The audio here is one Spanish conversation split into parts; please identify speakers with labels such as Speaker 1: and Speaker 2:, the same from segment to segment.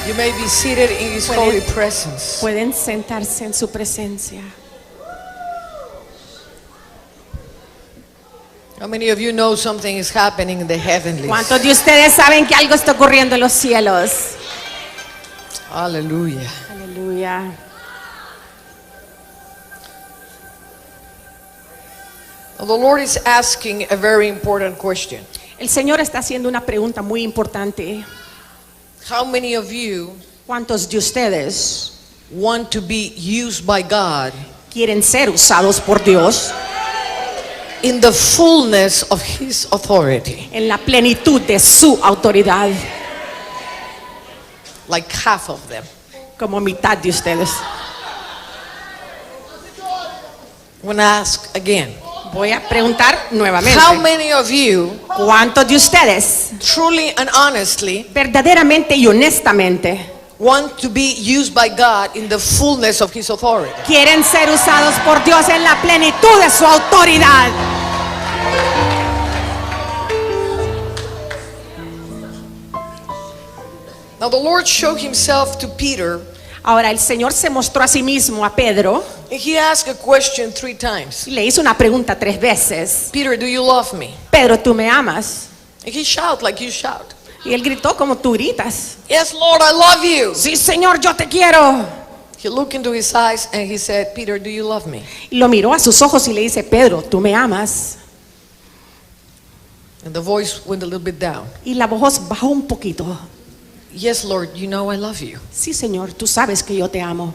Speaker 1: You may be seated in His holy presence.
Speaker 2: Pueden sentarse en su presencia.
Speaker 1: How many of you know something is happening in the heavenlies?
Speaker 2: ¿Cuántos de ustedes saben que algo está ocurriendo en los cielos?
Speaker 1: Hallelujah.
Speaker 2: Aleluya.
Speaker 1: Well, the Lord is asking a very important question.
Speaker 2: El Señor está haciendo una pregunta muy importante.
Speaker 1: How many of you
Speaker 2: ¿Cuántos de ustedes
Speaker 1: want to be used by God
Speaker 2: quieren ser usados por Dios
Speaker 1: in the fullness of His authority?
Speaker 2: en la plenitud de su autoridad?
Speaker 1: Like half of them.
Speaker 2: Como mitad de ustedes.
Speaker 1: I'm going to ask again.
Speaker 2: Voy a preguntar nuevamente.
Speaker 1: How many of you
Speaker 2: ¿Cuántos de ustedes
Speaker 1: truly and honestly
Speaker 2: verdaderamente y honestamente
Speaker 1: want to be used by God in the fullness of His authority?
Speaker 2: quieren ser usados por Dios en la plenitud de su autoridad?
Speaker 1: Now the Lord showed Himself to Peter,
Speaker 2: Ahora el Señor se mostró a sí mismo a Pedro
Speaker 1: and He asked a question 3 times.
Speaker 2: y le hizo una pregunta 3 veces.
Speaker 1: Peter, do you love me?
Speaker 2: Pedro, ¿tú me amas?
Speaker 1: And he shouted like you shout.
Speaker 2: Y él gritó como tú gritas.
Speaker 1: Yes, Lord, I love you.
Speaker 2: Sí, Señor, yo te quiero.
Speaker 1: He looked into his eyes and he said, Peter, do you love me?
Speaker 2: Y lo miró a sus ojos y le dice, Pedro, ¿tú me amas?
Speaker 1: And the voice went a little bit down.
Speaker 2: Y la voz bajó un poquito.
Speaker 1: Yes, Lord, you know I love you.
Speaker 2: Sí, Señor, tú sabes que yo te amo.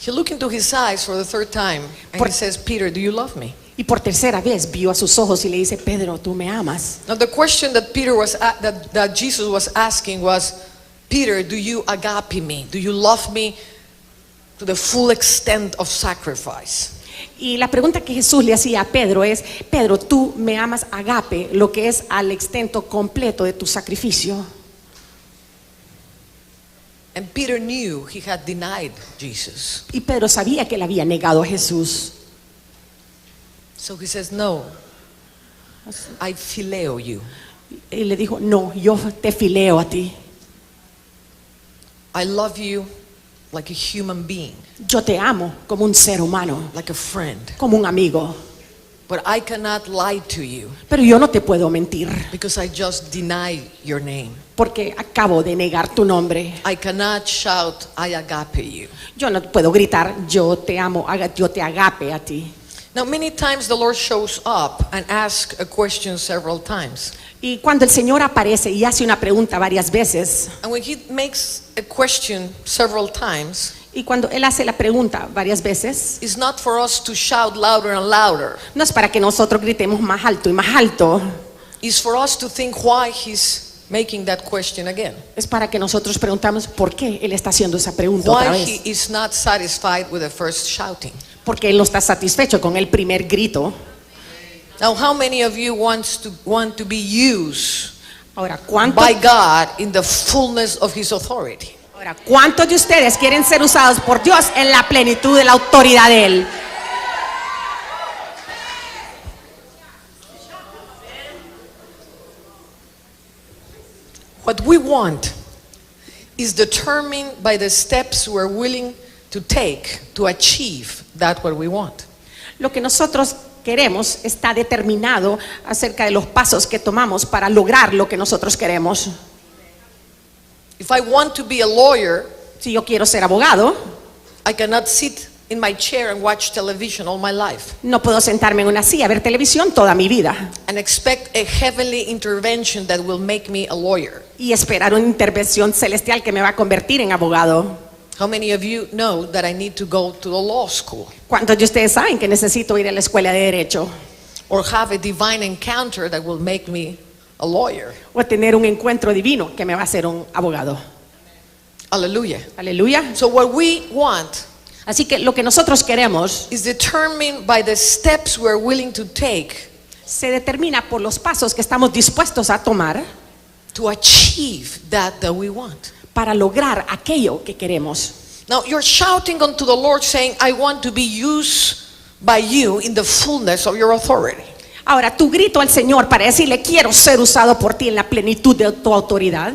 Speaker 1: He looked into his eyes for the 3rd time and he says, Peter, do you love me?
Speaker 2: Y por tercera vez vio a sus ojos y le dice, Pedro, ¿tú me amas?
Speaker 1: Now the question that that Jesus was asking was, Peter, do you agape me? Do you love me to the full extent of sacrifice?
Speaker 2: Y la pregunta que Jesús le hacía a Pedro es, Pedro, ¿tú me amas agape, lo que es al extento completo de tu sacrificio?
Speaker 1: And Peter knew he had denied Jesus.
Speaker 2: Y Pedro sabía que le había negado a Jesús.
Speaker 1: So he says, no, I phileo you.
Speaker 2: Y le dijo, no, yo te fileo a ti.
Speaker 1: I love you like a human being,
Speaker 2: Yo te amo como un ser humano,
Speaker 1: like a friend.
Speaker 2: como un amigo.
Speaker 1: But I cannot lie to you
Speaker 2: Pero yo no te puedo mentir,
Speaker 1: because I just denied your name.
Speaker 2: porque acabo de negar tu nombre.
Speaker 1: I cannot shout, I agape you.
Speaker 2: Yo no puedo gritar, yo te amo, yo te agape a ti.
Speaker 1: Now, many times the Lord shows up and asks a question several times.
Speaker 2: Y cuando el Señor aparece y hace una pregunta varias veces,
Speaker 1: And when He makes a question several times,
Speaker 2: y cuando Él hace la pregunta varias veces,
Speaker 1: it's not for us to shout louder and louder.
Speaker 2: no es para que nosotros gritemos más alto y más alto,
Speaker 1: It's for us to think why He's making that question again.
Speaker 2: es para que nosotros preguntamos por qué Él está haciendo esa pregunta otra
Speaker 1: Why
Speaker 2: vez.
Speaker 1: He is not satisfied with the first shouting.
Speaker 2: Porque Él no está satisfecho con el primer grito.
Speaker 1: Now, how many of you want to be used
Speaker 2: Ahora,
Speaker 1: by God in the fullness of His authority?
Speaker 2: ¿cuántos de ustedes quieren ser usados por Dios en la plenitud de la autoridad de Él?
Speaker 1: What we want is determined by the steps we're willing to take to achieve that what we want.
Speaker 2: Lo que nosotros queremos está determinado acerca de los pasos que tomamos para lograr lo que nosotros queremos.
Speaker 1: If I want to be a lawyer,
Speaker 2: Si yo quiero ser abogado,
Speaker 1: I cannot sit in my chair and watch television all my life
Speaker 2: no puedo sentarme en una silla a ver televisión toda mi vida
Speaker 1: and expect a heavenly intervention that will make me a lawyer.
Speaker 2: y esperar una intervención celestial que me va a convertir en abogado.
Speaker 1: How many of you know that I need to go to the law school
Speaker 2: ¿Cuántos de ustedes saben que necesito ir a la escuela de derecho
Speaker 1: or have a divine encounter that will make me a lawyer?
Speaker 2: o tener un encuentro divino que me va a hacer un abogado?
Speaker 1: Hallelujah.
Speaker 2: Aleluya.
Speaker 1: So what we want
Speaker 2: Así que lo que nosotros queremos
Speaker 1: is determined by the steps we're willing to take
Speaker 2: se determina por los pasos que estamos dispuestos a tomar
Speaker 1: to achieve that we want.
Speaker 2: para lograr aquello que queremos.
Speaker 1: Now you're shouting unto the Lord saying, I want to be used by you in the fullness of your authority.
Speaker 2: Ahora, tu grito al Señor para decirle, quiero ser usado por ti en la plenitud de tu autoridad.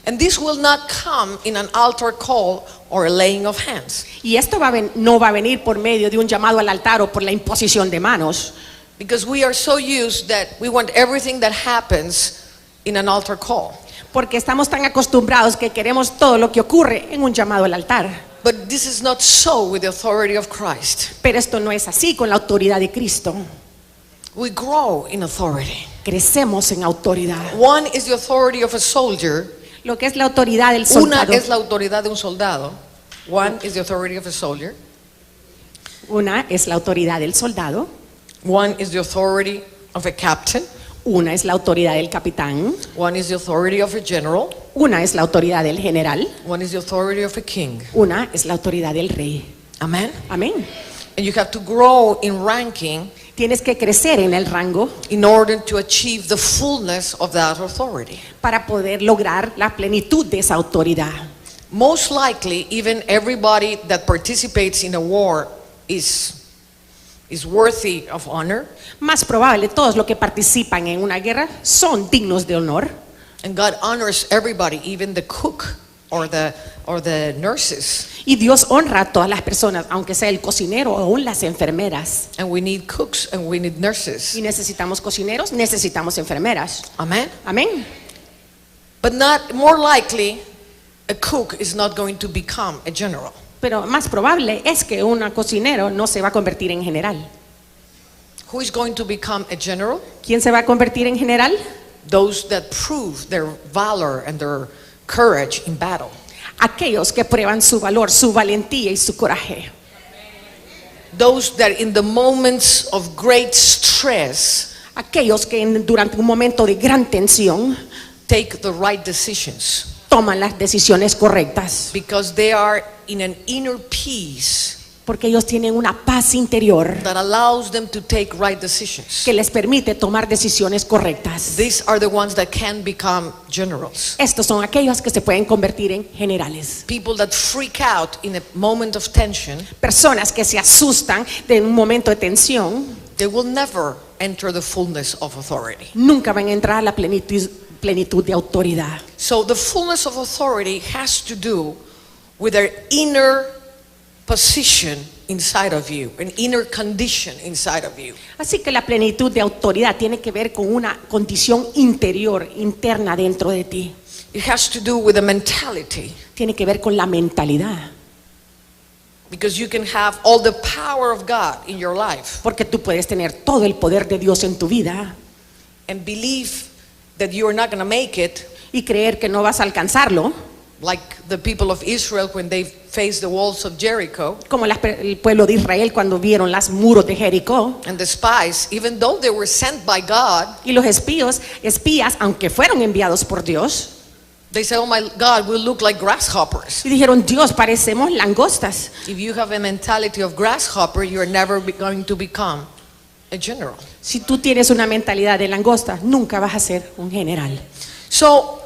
Speaker 1: And this will not come in an altar call or a laying of hands.
Speaker 2: Y esto no va a venir por medio de un llamado al altar o por la imposición de manos.
Speaker 1: Because we are so used that we want everything that happens in an altar call.
Speaker 2: Porque estamos tan acostumbrados que queremos todo lo que ocurre en un llamado al altar.
Speaker 1: But this is not so with the authority of Christ.
Speaker 2: Pero esto no es así con la autoridad de Cristo.
Speaker 1: We grow in authority.
Speaker 2: Crecemos en autoridad.
Speaker 1: One is the authority of a soldier.
Speaker 2: Lo que es la autoridad del
Speaker 1: Una
Speaker 2: soldado.
Speaker 1: es la autoridad de un soldado. One is the authority of a soldier.
Speaker 2: Una es la autoridad del soldado.
Speaker 1: One is the authority of a captain.
Speaker 2: Una es la autoridad del capitán.
Speaker 1: One is the authority of a general.
Speaker 2: Una es la autoridad del general.
Speaker 1: One is the authority of a king.
Speaker 2: Una es la autoridad del rey.
Speaker 1: Amen.
Speaker 2: Amén.
Speaker 1: And you have to grow in ranking
Speaker 2: Tienes que crecer en el rango
Speaker 1: in order to achieve the fullness of that authority.
Speaker 2: para poder lograr la plenitud de esa autoridad.
Speaker 1: Most likely, even everybody that participates in a war is worthy of honor,
Speaker 2: Más probable, todos los que participan en una guerra son dignos de honor.
Speaker 1: and God honors everybody, even the cook or the nurses.
Speaker 2: Y Dios honra a todas las personas, aunque sea el cocinero o aún las enfermeras.
Speaker 1: And we need cooks and we need nurses.
Speaker 2: Y necesitamos cocineros, necesitamos enfermeras.
Speaker 1: Amen.
Speaker 2: Amén.
Speaker 1: But more likely, a cook is not going to become a general.
Speaker 2: Pero más probable es que un cocinero no se va a convertir en general.
Speaker 1: Who is going to become a general?
Speaker 2: ¿Quién se va a convertir en general?
Speaker 1: Those that prove their valor and their courage in battle.
Speaker 2: Aquellos que prueban su valor, su valentía y su coraje.
Speaker 1: Those that in the moments of great stress
Speaker 2: Aquellos que durante un momento de gran tensión
Speaker 1: take the right decisions
Speaker 2: toman las decisiones correctas.
Speaker 1: because they are in an inner peace
Speaker 2: Porque ellos tienen una paz interior
Speaker 1: that allows them to take right decisions.
Speaker 2: que les permite tomar decisiones correctas.
Speaker 1: These are the ones that can become generals.
Speaker 2: Estos son aquellos que se pueden convertir en generales.
Speaker 1: People that freak out in a moment of tension,
Speaker 2: Personas que se asustan de un momento de tensión
Speaker 1: they will never enter the fullness of authority.
Speaker 2: nunca van a entrar a la plenitud de autoridad.
Speaker 1: So the fullness of authority has to do with their inner position inside of you, an inner condition inside of you.
Speaker 2: Así que la plenitud de autoridad tiene que ver con una condición interior, interna dentro de ti.
Speaker 1: It has to do with a mentality,
Speaker 2: Tiene que ver con la mentalidad.
Speaker 1: because you can have all the power of God in your life
Speaker 2: Porque tú puedes tener todo el poder de Dios en tu vida
Speaker 1: and believe that you are not going to make it,
Speaker 2: y creer que no vas a alcanzarlo,
Speaker 1: like the people of Israel when they faced the walls of Jericho,
Speaker 2: como el pueblo de Israel cuando vieron los muros de Jericó.
Speaker 1: and the spies, even though they were sent by God,
Speaker 2: Y los espías, aunque fueron enviados por Dios,
Speaker 1: they said, "Oh my God, we look like grasshoppers."
Speaker 2: y dijeron, Dios, parecemos langostas.
Speaker 1: If you have a mentality of grasshopper, you're never going to become a general.
Speaker 2: Si tú tienes una mentalidad de langosta, nunca vas a ser un general.
Speaker 1: So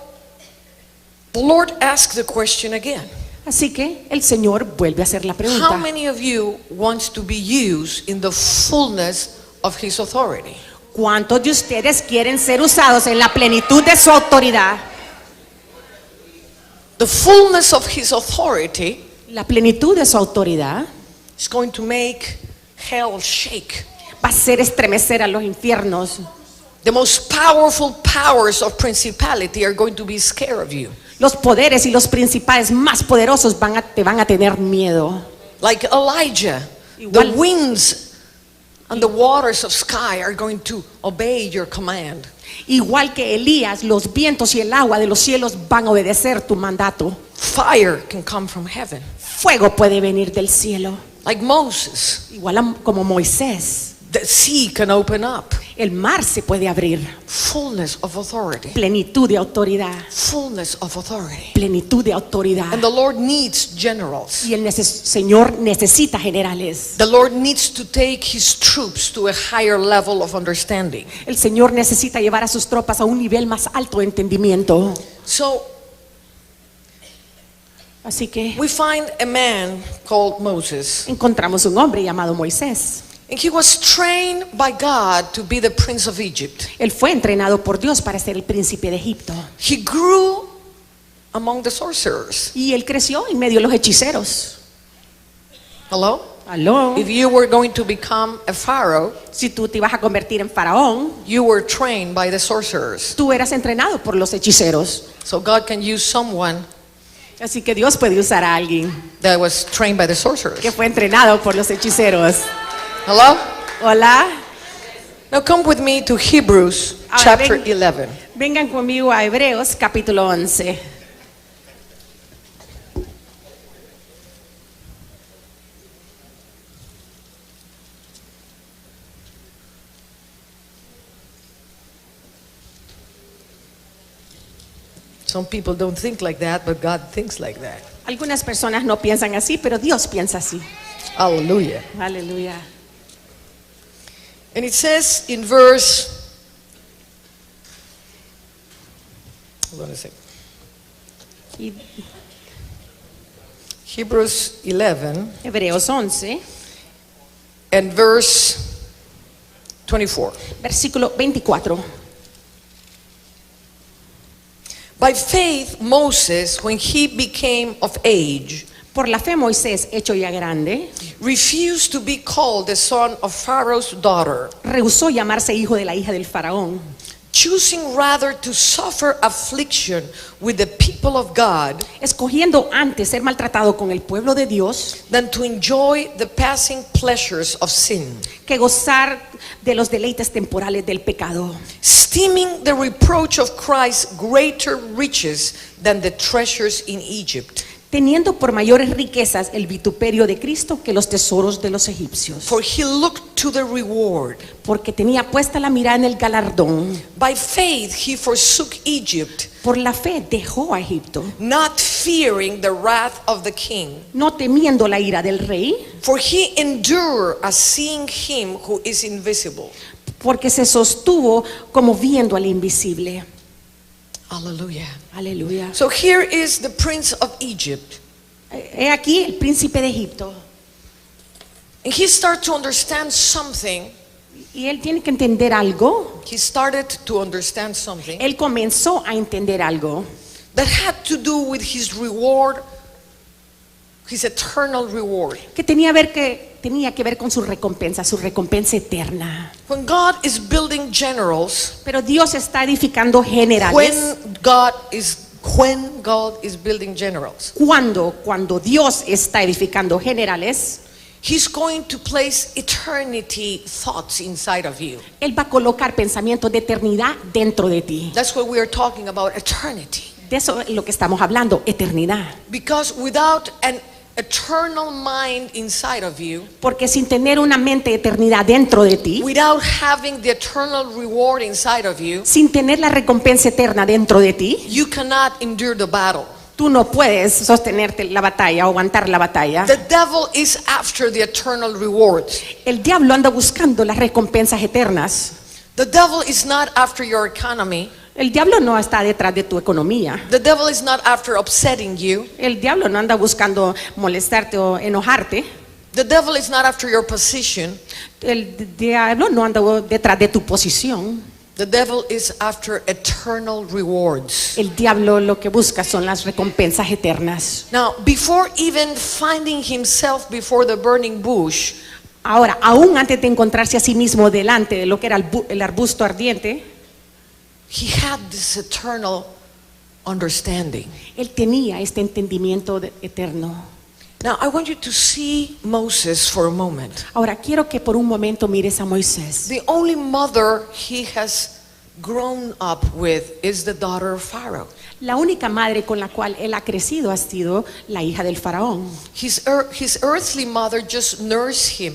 Speaker 1: the Lord asked the question again.
Speaker 2: Así que el Señor vuelve a hacer la
Speaker 1: How
Speaker 2: pregunta.
Speaker 1: many of you wants to be used in the fullness of His authority?
Speaker 2: ¿Cuántos de ustedes quieren ser usados en la plenitud de su autoridad?
Speaker 1: The fullness of His authority
Speaker 2: La plenitud de su autoridad
Speaker 1: is going to make hell shake.
Speaker 2: va a hacer estremecer a los infiernos.
Speaker 1: The most powerful powers of principality are going to be scared of you.
Speaker 2: Los poderes y los principales más poderosos te van a tener miedo.
Speaker 1: Like Elijah, the
Speaker 2: Igual.
Speaker 1: winds and the waters of sky are going to obey your command.
Speaker 2: Igual que Elías, los vientos y el agua de los cielos van a obedecer tu mandato.
Speaker 1: Fire can come from heaven.
Speaker 2: Fuego puede venir del cielo.
Speaker 1: Like Moses,
Speaker 2: Igual como Moisés,
Speaker 1: the sea can open up.
Speaker 2: el mar se puede abrir.
Speaker 1: Fullness of authority.
Speaker 2: Plenitud de autoridad.
Speaker 1: Fullness of authority.
Speaker 2: Plenitud de autoridad.
Speaker 1: And the Lord needs generals.
Speaker 2: Y el Señor necesita generales.
Speaker 1: The Lord needs to take His troops to a higher level of understanding.
Speaker 2: El Señor necesita llevar a sus tropas a un nivel más alto de entendimiento.
Speaker 1: So
Speaker 2: Así que
Speaker 1: we find a man called Moses,
Speaker 2: encontramos un hombre llamado Moisés.
Speaker 1: and he was trained by God to be the prince of Egypt.
Speaker 2: Él fue entrenado por Dios para ser el príncipe de Egipto.
Speaker 1: He grew among the sorcerers.
Speaker 2: Y él creció en medio de los hechiceros.
Speaker 1: Hello?
Speaker 2: Aló.
Speaker 1: If you were going to become a pharaoh,
Speaker 2: Si tú te ibas a convertir en faraón,
Speaker 1: you were trained by the sorcerers.
Speaker 2: tú eras entrenado por los hechiceros.
Speaker 1: So God can use someone
Speaker 2: Así que Dios puede usar a alguien
Speaker 1: that was trained by the sorcerers.
Speaker 2: que fue entrenado por los hechiceros.
Speaker 1: Hello?
Speaker 2: Hola.
Speaker 1: Now come with me to Hebrews
Speaker 2: Ahora
Speaker 1: chapter
Speaker 2: ven-
Speaker 1: 11.
Speaker 2: Vengan conmigo a Hebreos capítulo 11.
Speaker 1: Some people don't think like that, but God thinks like that.
Speaker 2: Algunas personas no piensan así, pero Dios piensa así.
Speaker 1: Hallelujah.
Speaker 2: Aleluya.
Speaker 1: And it says in verse, hold on a second.
Speaker 2: Y
Speaker 1: Hebrews 11
Speaker 2: Hebreos 11,
Speaker 1: and verse 24.
Speaker 2: versículo 24.
Speaker 1: By faith, Moses, when he became of age,
Speaker 2: Por la fe Moisés, hecho ya grande,
Speaker 1: refused to be called the son of Pharaoh's daughter,
Speaker 2: rehusó llamarse hijo de la hija del faraón,
Speaker 1: choosing rather to suffer affliction with the people of God
Speaker 2: escogiendo antes ser maltratado con el pueblo de Dios
Speaker 1: than to enjoy the passing pleasures of sin,
Speaker 2: que gozar de los deleites temporales del pecado,
Speaker 1: esteeming the reproach of Christ greater riches than the treasures in Egypt.
Speaker 2: teniendo por mayores riquezas el vituperio de Cristo que los tesoros de los egipcios,
Speaker 1: For he looked to the reward.
Speaker 2: porque tenía puesta la mirada en el galardón.
Speaker 1: By faith he forsook Egypt,
Speaker 2: Por la fe dejó a Egipto,
Speaker 1: not fearing the wrath of the king.
Speaker 2: no temiendo la ira del rey,
Speaker 1: For he endured as seeing him who is invisible.
Speaker 2: porque se sostuvo como viendo al invisible.
Speaker 1: Hallelujah.
Speaker 2: Aleluya.
Speaker 1: So here is the prince of Egypt.
Speaker 2: He aquí el príncipe de Egipto.
Speaker 1: And he started to understand something.
Speaker 2: Y él tiene que entender algo.
Speaker 1: He started to understand something
Speaker 2: Él comenzó a entender algo
Speaker 1: that had to do with his reward, his eternal reward.
Speaker 2: que tenía que ver con su recompensa eterna.
Speaker 1: When God is building generals,
Speaker 2: Pero Dios está edificando generales.
Speaker 1: when God is building generals,
Speaker 2: Cuando Dios está edificando generales,
Speaker 1: He's going to place eternity thoughts inside of you.
Speaker 2: Él va a colocar pensamientos de eternidad dentro de ti.
Speaker 1: That's what we are talking about, eternity.
Speaker 2: De eso es lo que estamos hablando, eternidad.
Speaker 1: Because without an eternal mind inside of you,
Speaker 2: Porque sin tener una mente de eternidad dentro de ti,
Speaker 1: without having the eternal reward inside of you,
Speaker 2: sin tener la recompensa eterna dentro de ti,
Speaker 1: you cannot endure the battle.
Speaker 2: tú no puedes sostenerte la batalla o aguantar la batalla.
Speaker 1: The devil is after the eternal rewards.
Speaker 2: El diablo anda buscando las recompensas eternas.
Speaker 1: The devil is not after your economy.
Speaker 2: El diablo no está detrás de tu economía.
Speaker 1: The devil is not after upsetting you.
Speaker 2: El diablo no anda buscando molestarte o enojarte.
Speaker 1: The devil is not after your position.
Speaker 2: El diablo no anda detrás de tu posición.
Speaker 1: The devil is after eternal rewards.
Speaker 2: El diablo lo que busca son las recompensas eternas.
Speaker 1: Now, before even finding himself before the burning bush,
Speaker 2: Ahora, aún antes de encontrarse a sí mismo delante de lo que era el arbusto ardiente,
Speaker 1: he had this eternal understanding.
Speaker 2: él tenía este entendimiento eterno.
Speaker 1: Now, I want you to see Moses for a moment.
Speaker 2: Ahora, quiero que por un momento mires a Moisés.
Speaker 1: The only mother he has grown up with is the daughter of Pharaoh.
Speaker 2: La única madre con la cual él ha crecido ha sido la hija del faraón.
Speaker 1: His earthly mother just nursed him.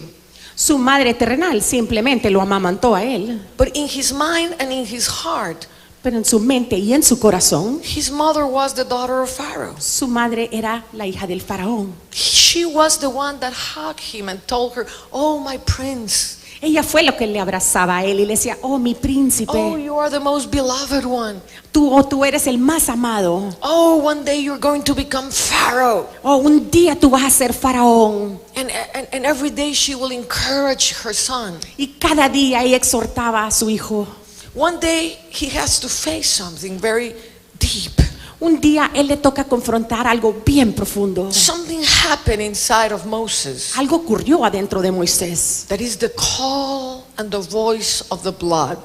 Speaker 2: Su madre terrenal simplemente lo amamantó a él,
Speaker 1: But in his mind and in his heart,
Speaker 2: pero en su mente y en su corazón,
Speaker 1: his mother was the daughter of Pharaoh.
Speaker 2: su madre era la hija del faraón.
Speaker 1: She was the one that hugged him and told her, "Oh, my prince.
Speaker 2: Ella fue lo que le abrazaba a él y le decía, oh, mi
Speaker 1: Oh,
Speaker 2: príncipe,
Speaker 1: you are the most beloved one.
Speaker 2: tú eres el más amado.
Speaker 1: Oh, one day you're going to become Pharaoh."
Speaker 2: Oh, un día tú vas a ser faraón.
Speaker 1: And every day she will encourage her son.
Speaker 2: Y cada día ella exhortaba a su hijo.
Speaker 1: One day he has to face something very deep.
Speaker 2: Un día él le toca confrontar algo bien profundo.
Speaker 1: Something happened inside of Moses.
Speaker 2: Algo ocurrió adentro de Moisés,
Speaker 1: That is the call and the voice of the blood.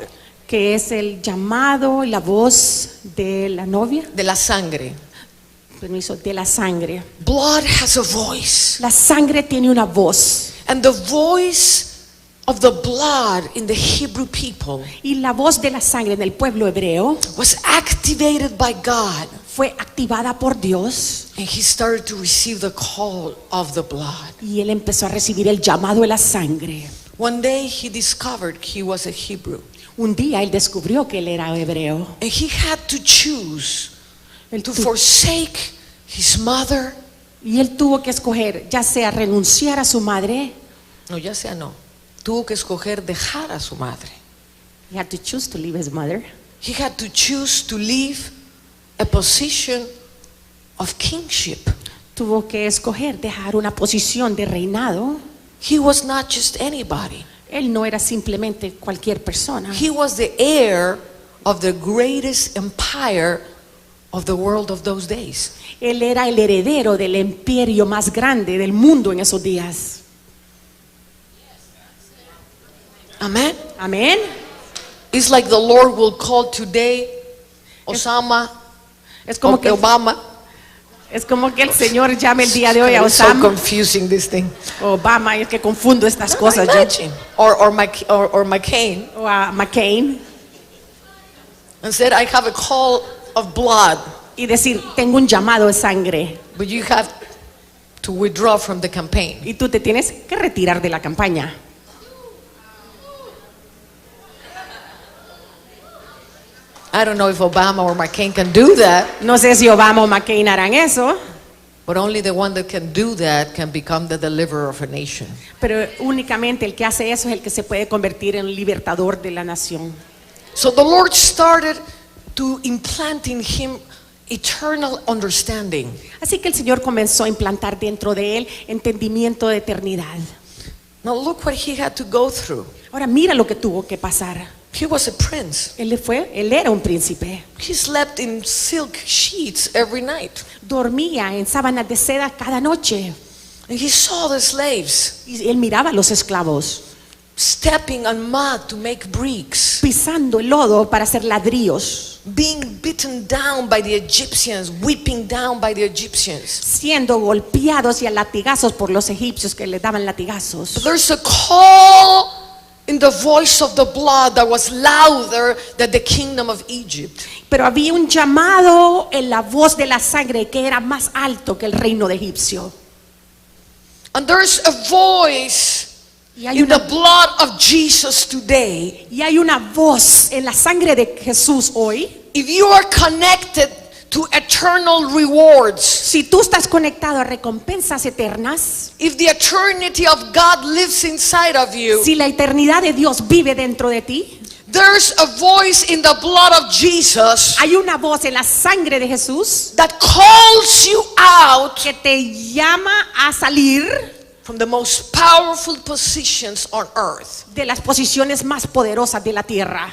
Speaker 2: que es el llamado y la voz de la novia,
Speaker 1: De la sangre.
Speaker 2: permiso, de la sangre.
Speaker 1: Blood has a voice.
Speaker 2: La sangre tiene una voz,
Speaker 1: And the voice of the blood in the Hebrew people
Speaker 2: y la voz de la sangre en el pueblo hebreo
Speaker 1: was activated by God.
Speaker 2: fue activada por Dios,
Speaker 1: And he started to receive the call of the blood.
Speaker 2: y él empezó a recibir el llamado de la sangre.
Speaker 1: One day he discovered he was a Hebrew.
Speaker 2: Un día él descubrió que él era hebreo.
Speaker 1: And he had to choose
Speaker 2: Él
Speaker 1: to
Speaker 2: tu-
Speaker 1: forsake his mother.
Speaker 2: y él tuvo que escoger, ya sea renunciar a su madre.
Speaker 1: No, ya sea no. Tuvo que escoger dejar a su madre.
Speaker 2: He had to choose to leave his mother.
Speaker 1: He had to choose to leave a position of kingship.
Speaker 2: Tuvo que escoger dejar una posición de reinado.
Speaker 1: He was not just anybody.
Speaker 2: Él no era simplemente cualquier persona.
Speaker 1: He was the heir of the greatest empire of the world of those days.
Speaker 2: Él era el heredero del imperio más grande del mundo en esos días.
Speaker 1: Amen.
Speaker 2: Amén.
Speaker 1: It's like the Lord will call today Osama
Speaker 2: Es como que
Speaker 1: Obama.
Speaker 2: es como que el Señor llame el día de hoy a
Speaker 1: It's so
Speaker 2: Osama,
Speaker 1: confusing, this thing.
Speaker 2: Obama, es que confundo estas cosas yo,
Speaker 1: Imagine. Or McCain
Speaker 2: o a McCain,
Speaker 1: and said, I have a call of blood,
Speaker 2: y decir, tengo un llamado de sangre,
Speaker 1: but you have to withdraw from the campaign.
Speaker 2: y tú te tienes que retirar de la campaña.
Speaker 1: I don't know if Obama or McCain can do that,
Speaker 2: No sé si Obama o McCain harán eso,
Speaker 1: but only the one that can do that can become the deliverer of a nation.
Speaker 2: pero únicamente el que hace eso es el que se puede convertir en libertador de la nación.
Speaker 1: So the Lord started to implant in him eternal understanding.
Speaker 2: Así que el Señor comenzó a implantar dentro de él entendimiento de eternidad.
Speaker 1: Now look what he had to go through.
Speaker 2: Ahora mira lo que tuvo que pasar.
Speaker 1: He was a prince.
Speaker 2: Él era un príncipe.
Speaker 1: He slept in silk sheets every night.
Speaker 2: Dormía en sábanas de seda cada noche.
Speaker 1: And he saw the slaves
Speaker 2: Y él miraba a los esclavos
Speaker 1: stepping on mud to make bricks,
Speaker 2: pisando el lodo para hacer ladrillos,
Speaker 1: being beaten down by the Egyptians, whipping down by the Egyptians.
Speaker 2: siendo golpeados y a latigazos por los egipcios que le daban latigazos.
Speaker 1: There's a call in the voice of the blood that was louder than the kingdom of Egypt.
Speaker 2: Pero había un llamado en la voz de la sangre que era más alto que el reino de egipcio.
Speaker 1: And there's a voice
Speaker 2: Y hay
Speaker 1: in the
Speaker 2: una,
Speaker 1: blood of Jesus today.
Speaker 2: y hay una voz en la sangre de Jesús hoy.
Speaker 1: If you are connected to eternal rewards,
Speaker 2: Si tú estás conectado a recompensas eternas,
Speaker 1: if the eternity of God lives inside of you,
Speaker 2: si la eternidad de Dios vive dentro de ti,
Speaker 1: there's a voice in the blood of Jesus
Speaker 2: hay una voz en la sangre de Jesús
Speaker 1: that calls you out
Speaker 2: que te llama a salir
Speaker 1: from the most powerful positions on earth.
Speaker 2: de las posiciones más poderosas de la tierra.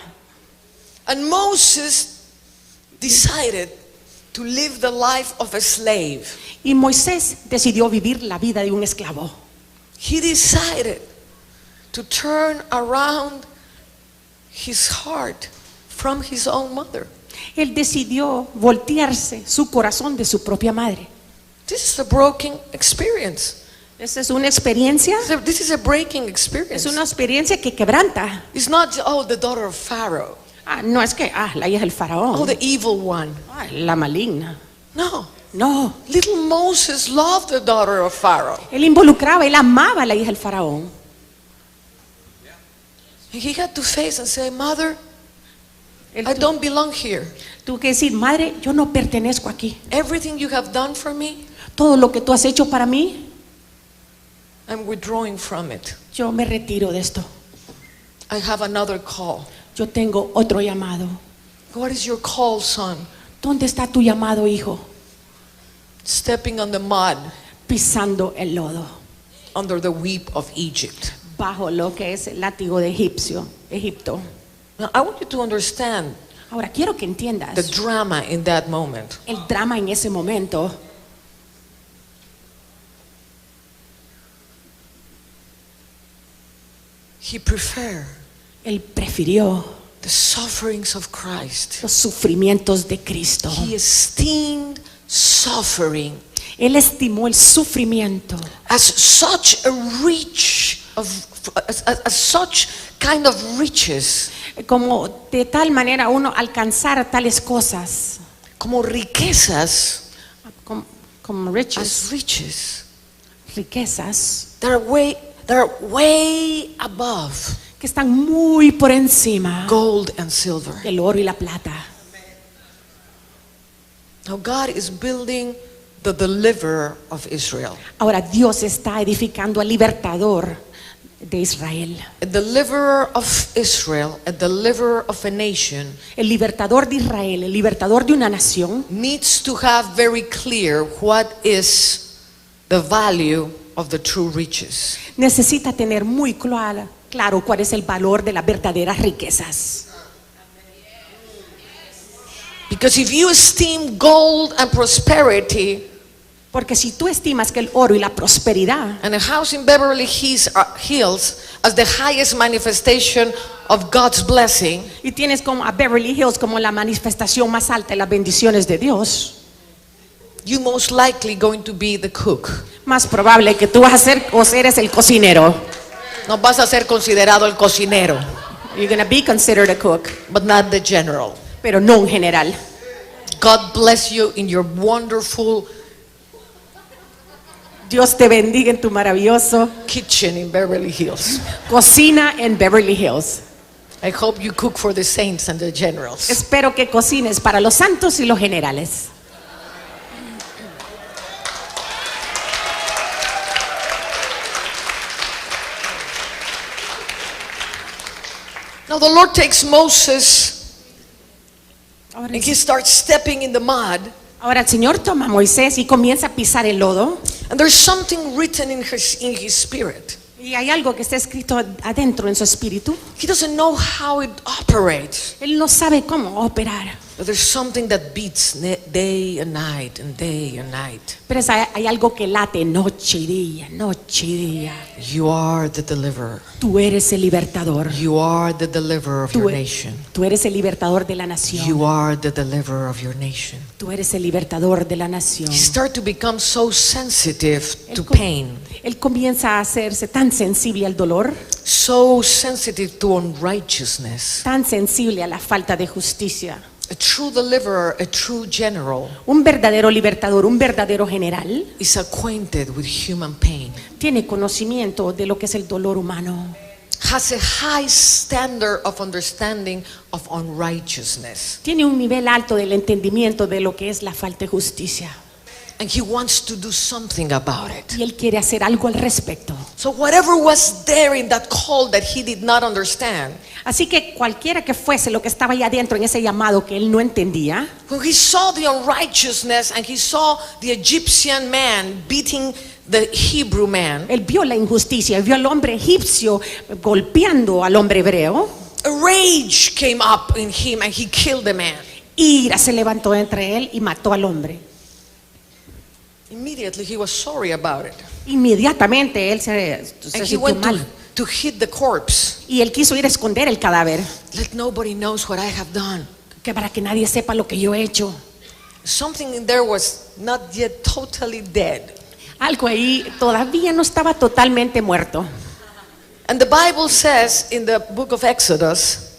Speaker 1: And Moses decided to live the life of a slave.
Speaker 2: Y Moisés decidió vivir la vida de un esclavo.
Speaker 1: He decided to turn around his heart from his own mother.
Speaker 2: Él decidió voltearse su corazón de su propia madre.
Speaker 1: This is a broken experience.
Speaker 2: Esa es una experiencia,
Speaker 1: This is a breaking
Speaker 2: es
Speaker 1: experience.
Speaker 2: una experiencia que quebranta.
Speaker 1: It's not, oh, the daughter of Pharaoh.
Speaker 2: No es que, la hija del
Speaker 1: Oh,
Speaker 2: faraón,
Speaker 1: the evil one.
Speaker 2: la maligna.
Speaker 1: No.
Speaker 2: No,
Speaker 1: Little Moses loved the daughter of Pharaoh.
Speaker 2: él involucraba, él amaba a la hija del faraón.
Speaker 1: And he had to face and say, Mother,
Speaker 2: Él
Speaker 1: I don't belong here.
Speaker 2: tuvo que decir, madre, yo no pertenezco aquí.
Speaker 1: Everything you have done for me,
Speaker 2: Todo lo que tú has hecho para mí,
Speaker 1: I'm withdrawing from it.
Speaker 2: yo me retiro de esto.
Speaker 1: I have another call.
Speaker 2: Yo tengo otro llamado.
Speaker 1: What is your call, son?
Speaker 2: ¿Dónde está tu llamado, hijo?
Speaker 1: Stepping on the mud
Speaker 2: Pisando el lodo,
Speaker 1: under the whip of Egypt.
Speaker 2: bajo lo que es el látigo de Egipto.
Speaker 1: Now, I want you to understand
Speaker 2: Ahora quiero que entiendas
Speaker 1: the drama in that moment.
Speaker 2: el drama en ese momento.
Speaker 1: He preferred
Speaker 2: Él prefirió
Speaker 1: the sufferings of Christ.
Speaker 2: los sufrimientos de Cristo.
Speaker 1: He esteemed suffering
Speaker 2: Él estimó el sufrimiento
Speaker 1: as such a as such kind of riches,
Speaker 2: como de tal manera uno alcanzar tales cosas
Speaker 1: como riquezas,
Speaker 2: como riches,
Speaker 1: as riches
Speaker 2: riquezas
Speaker 1: that are way above
Speaker 2: que están muy por encima
Speaker 1: gold and silver.
Speaker 2: del oro y la plata.
Speaker 1: Now God is building the deliverer of Israel.
Speaker 2: Ahora Dios está edificando al libertador de Israel.
Speaker 1: A deliverer of Israel, a deliverer of a nation,
Speaker 2: El libertador de Israel, el libertador de una nación,
Speaker 1: needs to have very clear what is the value of the true riches.
Speaker 2: necesita tener muy claro cuál es el valor de las verdaderas riquezas.
Speaker 1: Because if you esteem gold and prosperity,
Speaker 2: Porque si tú estimas que el oro y la prosperidad
Speaker 1: and a house in Beverly Hills as the highest manifestation of God's blessing,
Speaker 2: y tienes como a Beverly Hills como la manifestación más alta de las bendiciones de Dios,
Speaker 1: you most likely going to be the cook.
Speaker 2: más probable que tú vas a ser o eres el cocinero.
Speaker 1: No vas a ser considerado el cocinero,
Speaker 2: You're going to be considered a cook,
Speaker 1: but not the general.
Speaker 2: pero no un general.
Speaker 1: God bless you in your wonderful
Speaker 2: Dios te bendiga en tu maravilloso
Speaker 1: kitchen in Beverly Hills.
Speaker 2: cocina en Beverly Hills.
Speaker 1: I hope you cook for the saints and the generals.
Speaker 2: Espero que cocines para los santos y los generales.
Speaker 1: Now the Lord takes Moses
Speaker 2: Ahora,
Speaker 1: and he starts stepping in the mud,
Speaker 2: el Señor toma a Moisés y comienza a pisar el lodo.
Speaker 1: and there's something written in his spirit.
Speaker 2: Y hay algo que está escrito adentro en su espíritu.
Speaker 1: He doesn't know how it operates,
Speaker 2: Él no sabe cómo operar.
Speaker 1: but there's something that beats day and night and day and night.
Speaker 2: Pero hay algo que late noche y día, noche y día.
Speaker 1: You are the deliverer.
Speaker 2: Tú eres el libertador.
Speaker 1: You are the deliverer of your
Speaker 2: Tú,
Speaker 1: nation.
Speaker 2: tú eres el libertador de la nación.
Speaker 1: You are the deliverer of your nation.
Speaker 2: Tú eres el libertador de la nación.
Speaker 1: He started to become so sensitive to
Speaker 2: Él com-
Speaker 1: pain,
Speaker 2: Él comienza a hacerse tan sensible al dolor,
Speaker 1: so sensitive to unrighteousness.
Speaker 2: tan sensible a la falta de justicia.
Speaker 1: A true deliverer, a true general,
Speaker 2: Un verdadero libertador, un verdadero general,
Speaker 1: is acquainted with human pain,
Speaker 2: tiene conocimiento de lo que es el dolor humano.
Speaker 1: has a high standard of understanding of unrighteousness,
Speaker 2: Tiene un nivel alto del entendimiento de lo que es la falta de justicia.
Speaker 1: and he wants to do something about it.
Speaker 2: Y él quiere hacer algo al respecto.
Speaker 1: So whatever was there in that call that he did not understand,
Speaker 2: Así que cualquiera que fuese lo que estaba allá adentro en ese llamado que él no entendía,
Speaker 1: when he saw the unrighteousness and he saw the Egyptian man beating the Hebrew man,
Speaker 2: él vio la injusticia, vio al hombre egipcio golpeando al hombre hebreo.
Speaker 1: a rage came up in him and he killed the man.
Speaker 2: Ira se levantó entre él y mató al hombre.
Speaker 1: Immediately he was sorry about it.
Speaker 2: Inmediatamente él se
Speaker 1: And he
Speaker 2: sintió
Speaker 1: went
Speaker 2: mal
Speaker 1: to hit the corpse.
Speaker 2: y él quiso ir a esconder el cadáver,
Speaker 1: Let nobody knows what I have done.
Speaker 2: que para que nadie sepa lo que yo he hecho.
Speaker 1: Something in there was not yet totally dead.
Speaker 2: Algo ahí todavía no estaba totalmente muerto.
Speaker 1: And the Bible says in the book of Exodus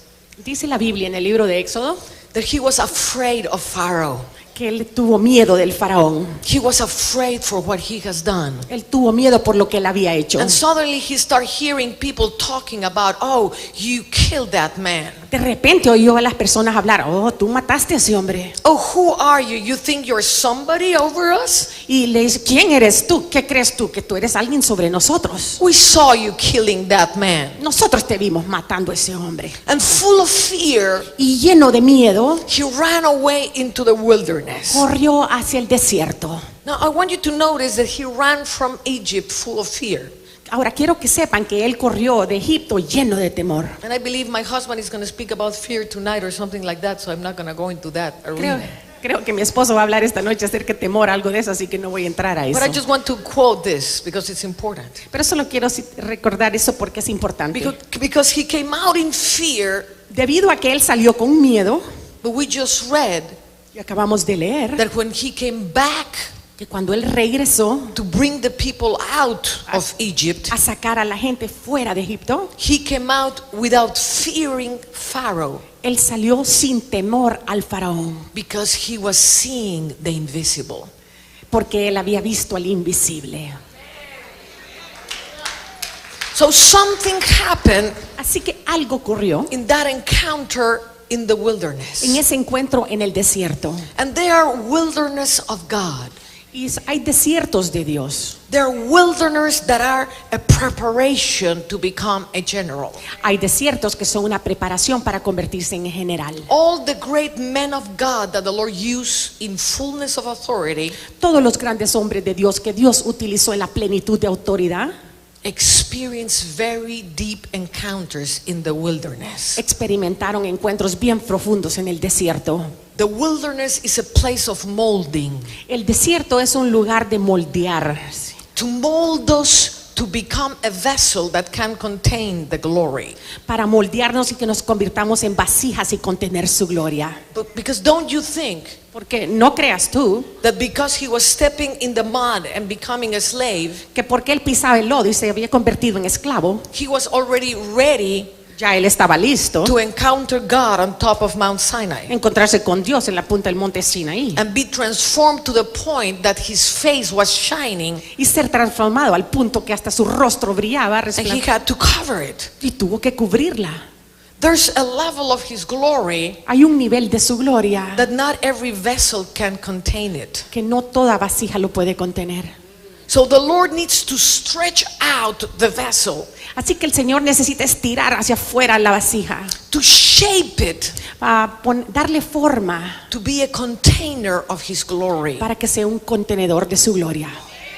Speaker 2: Dice la Biblia en el libro de Éxodo
Speaker 1: that he was afraid of Pharaoh.
Speaker 2: que él tuvo miedo del faraón.
Speaker 1: He was afraid for what he has done.
Speaker 2: Él tuvo miedo por lo que él había hecho.
Speaker 1: And suddenly he started hearing people talking about, oh, you killed that man.
Speaker 2: De repente oyó a las personas hablar, oh, tú mataste a ese hombre.
Speaker 1: Oh, who are you? You think you're somebody over us?
Speaker 2: Y le dice, ¿quién eres tú? ¿Qué crees tú? Que tú eres alguien sobre nosotros.
Speaker 1: We saw you killing that man.
Speaker 2: Nosotros te vimos matando a ese hombre.
Speaker 1: And full of fear,
Speaker 2: Y lleno de miedo,
Speaker 1: he ran away into the wilderness.
Speaker 2: corrió hacia el desierto.
Speaker 1: Now, I want you to notice that he ran from Egypt full of fear.
Speaker 2: Ahora quiero que sepan que él corrió de Egipto lleno de temor.
Speaker 1: And I believe my husband is going to speak about fear tonight or something like that, so I'm not going to go into that
Speaker 2: Creo,
Speaker 1: arena.
Speaker 2: creo que mi esposo va a hablar esta noche acerca de temor, algo de eso, así que no voy a entrar a eso.
Speaker 1: But I just want to quote this because it's important.
Speaker 2: Pero solo quiero recordar eso porque es importante.
Speaker 1: Because he came out in fear,
Speaker 2: Debido a que él salió con miedo,
Speaker 1: but we just read
Speaker 2: y acabamos de leer
Speaker 1: that when he came back
Speaker 2: que cuando él regresó
Speaker 1: to bring the people out of Egypt,
Speaker 2: a sacar a la gente fuera de Egipto,
Speaker 1: he came out without fearing Pharaoh
Speaker 2: él salió sin temor al faraón,
Speaker 1: because he was seeing the invisible.
Speaker 2: porque él había visto al invisible.
Speaker 1: So something happened
Speaker 2: Así que algo ocurrió
Speaker 1: in that encounter in the wilderness.
Speaker 2: en ese encuentro en el desierto.
Speaker 1: And they are wilderness of God.
Speaker 2: Y hay desiertos de Dios.
Speaker 1: There are wilderness that are a preparation to become a general.
Speaker 2: Hay desiertos que son una preparación para convertirse en general.
Speaker 1: All the great men of God that the Lord used in fullness of authority
Speaker 2: Todos los grandes hombres de Dios que Dios utilizó en la plenitud de autoridad
Speaker 1: experienced very deep encounters in the wilderness.
Speaker 2: experimentaron encuentros bien profundos en el desierto.
Speaker 1: The wilderness is a place of molding.
Speaker 2: El desierto es un lugar de moldear,
Speaker 1: To mold us to become a vessel that can contain the glory.
Speaker 2: para moldearnos y que nos convirtamos en vasijas y contener su gloria.
Speaker 1: But because don't you think
Speaker 2: Porque no creas tú
Speaker 1: that because he was stepping in the mud and becoming a slave,
Speaker 2: que porque él pisaba el lodo y se había convertido en esclavo,
Speaker 1: he was already ready
Speaker 2: ya él estaba listo
Speaker 1: to encounter God on top of Mount Sinai
Speaker 2: a encontrarse con Dios en la punta del monte Sinaí
Speaker 1: and be transformed to the point that his face was shining
Speaker 2: y ser transformado al punto que hasta su rostro brillaba
Speaker 1: and he had to cover it.
Speaker 2: y tuvo que cubrirla.
Speaker 1: There's a level of his glory
Speaker 2: Hay un nivel de su gloria
Speaker 1: that not every vessel can contain it.
Speaker 2: que no toda vasija lo puede contener.
Speaker 1: So the Lord needs to stretch out the vessel,
Speaker 2: Así que el Señor necesita estirar hacia afuera la vasija
Speaker 1: to shape it
Speaker 2: para darle forma
Speaker 1: to be a container of his glory.
Speaker 2: para que sea un contenedor de su gloria.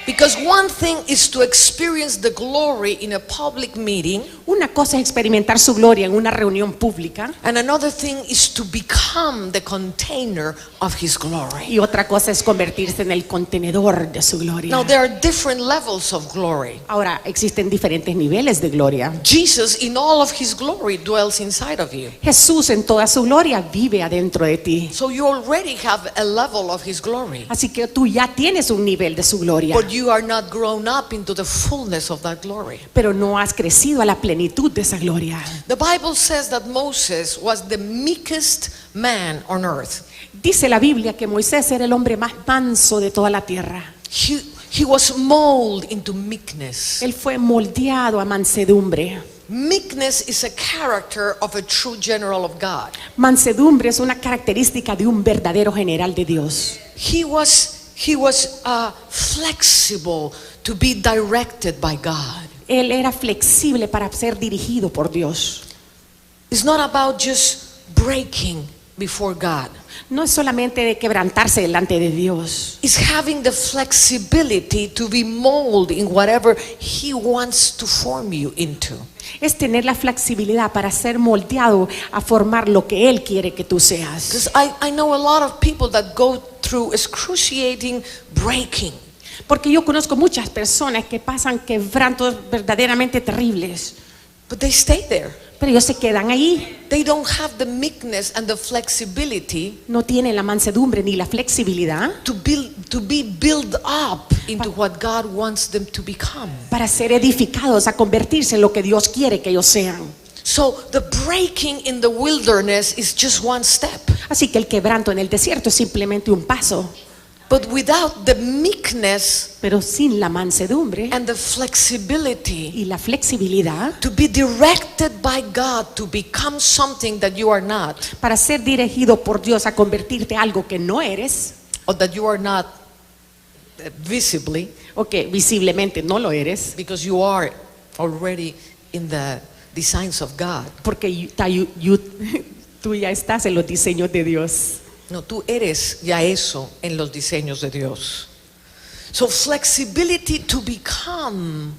Speaker 1: Because one thing is to experience the glory in a public meeting,
Speaker 2: Una cosa es experimentar su gloria en una reunión pública
Speaker 1: and another thing is to become the container of his glory.
Speaker 2: y otra cosa es convertirse en el contenedor de su
Speaker 1: Now
Speaker 2: gloria.
Speaker 1: there are different levels of glory.
Speaker 2: Ahora existen diferentes niveles de gloria.
Speaker 1: Jesus in all of his glory dwells inside of you.
Speaker 2: Jesús en toda su gloria vive adentro de ti.
Speaker 1: So you already have a level of his glory.
Speaker 2: Así que tú ya tienes un nivel de su gloria,
Speaker 1: But you are not grown up into the fullness of that glory.
Speaker 2: pero no has crecido a la plenitud de esa gloria.
Speaker 1: The Bible says that Moses was the meekest man on earth.
Speaker 2: Dice la Biblia que Moisés era el hombre más manso de toda la tierra.
Speaker 1: He was molded into meekness.
Speaker 2: Él fue moldeado a mansedumbre.
Speaker 1: Meekness is a character of a true general of God.
Speaker 2: Mansedumbre es una característica de un verdadero general de Dios.
Speaker 1: He was flexible to be directed by God.
Speaker 2: Él era flexible para ser dirigido por Dios.
Speaker 1: It's not about just breaking before God.
Speaker 2: No es solamente de quebrantarse delante de Dios.
Speaker 1: It's having the flexibility to be molded in whatever He wants to form you into.
Speaker 2: Es tener la flexibilidad para ser moldeado a formar lo que Él quiere que tú seas.
Speaker 1: Because I know a lot of people that go through excruciating breaking.
Speaker 2: Porque yo conozco muchas personas que pasan quebrantos verdaderamente terribles,
Speaker 1: But they stay there.
Speaker 2: pero ellos se quedan ahí.
Speaker 1: They don't have the meekness and the flexibility
Speaker 2: No tienen la mansedumbre ni la flexibilidad
Speaker 1: to be built up into what God wants them to become.
Speaker 2: para ser edificados, a convertirse en lo que Dios quiere que ellos sean.
Speaker 1: So the breaking in the wilderness is just one step.
Speaker 2: Así que el quebranto en el desierto es simplemente un paso,
Speaker 1: But without the meekness
Speaker 2: pero sin la mansedumbre
Speaker 1: and the flexibility
Speaker 2: y la flexibilidad
Speaker 1: to be directed by God to become something that you are not,
Speaker 2: para ser dirigido por Dios a convertirte en algo que no eres
Speaker 1: or that you are not visibly,
Speaker 2: o que visiblemente no lo eres,
Speaker 1: because you are already in the designs of God.
Speaker 2: porque tú ya estás en los diseños de Dios.
Speaker 1: No, tú eres ya eso en los diseños de Dios. So flexibility to become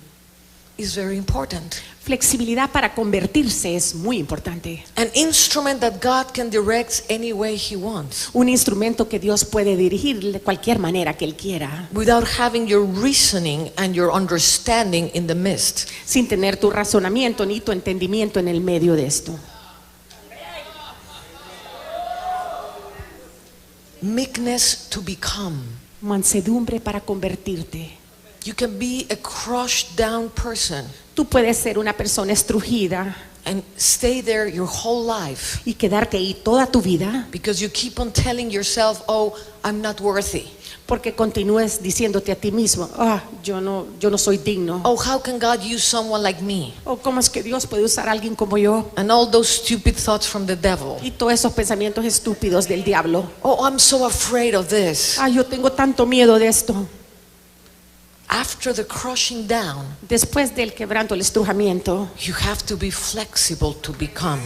Speaker 1: is very important.
Speaker 2: Flexibilidad para convertirse es muy importante.
Speaker 1: An instrument that God can direct any way He wants,
Speaker 2: Un instrumento que Dios puede dirigir de cualquier manera que Él quiera,
Speaker 1: without having your reasoning and your understanding in the midst.
Speaker 2: sin tener tu razonamiento ni tu entendimiento en el medio de esto.
Speaker 1: Meekness to become.
Speaker 2: Mansedumbre para convertirte.
Speaker 1: You can be a crushed down person
Speaker 2: Tú puedes ser una persona estrujida
Speaker 1: and stay there your whole life
Speaker 2: y quedarte ahí toda tu vida
Speaker 1: because you keep on telling yourself, oh, I'm not worthy.
Speaker 2: porque continúes diciéndote a ti mismo, yo no soy digno.
Speaker 1: Oh, how can God use someone like me?
Speaker 2: ¿Cómo es que Dios puede usar a alguien como yo?
Speaker 1: And all those stupid thoughts from the devil.
Speaker 2: Y todos esos pensamientos estúpidos del diablo.
Speaker 1: Oh, I'm so afraid of this.
Speaker 2: Yo tengo tanto miedo de esto.
Speaker 1: After the crushing down,
Speaker 2: Después del quebranto, el estrujamiento,
Speaker 1: you have to be flexible to become.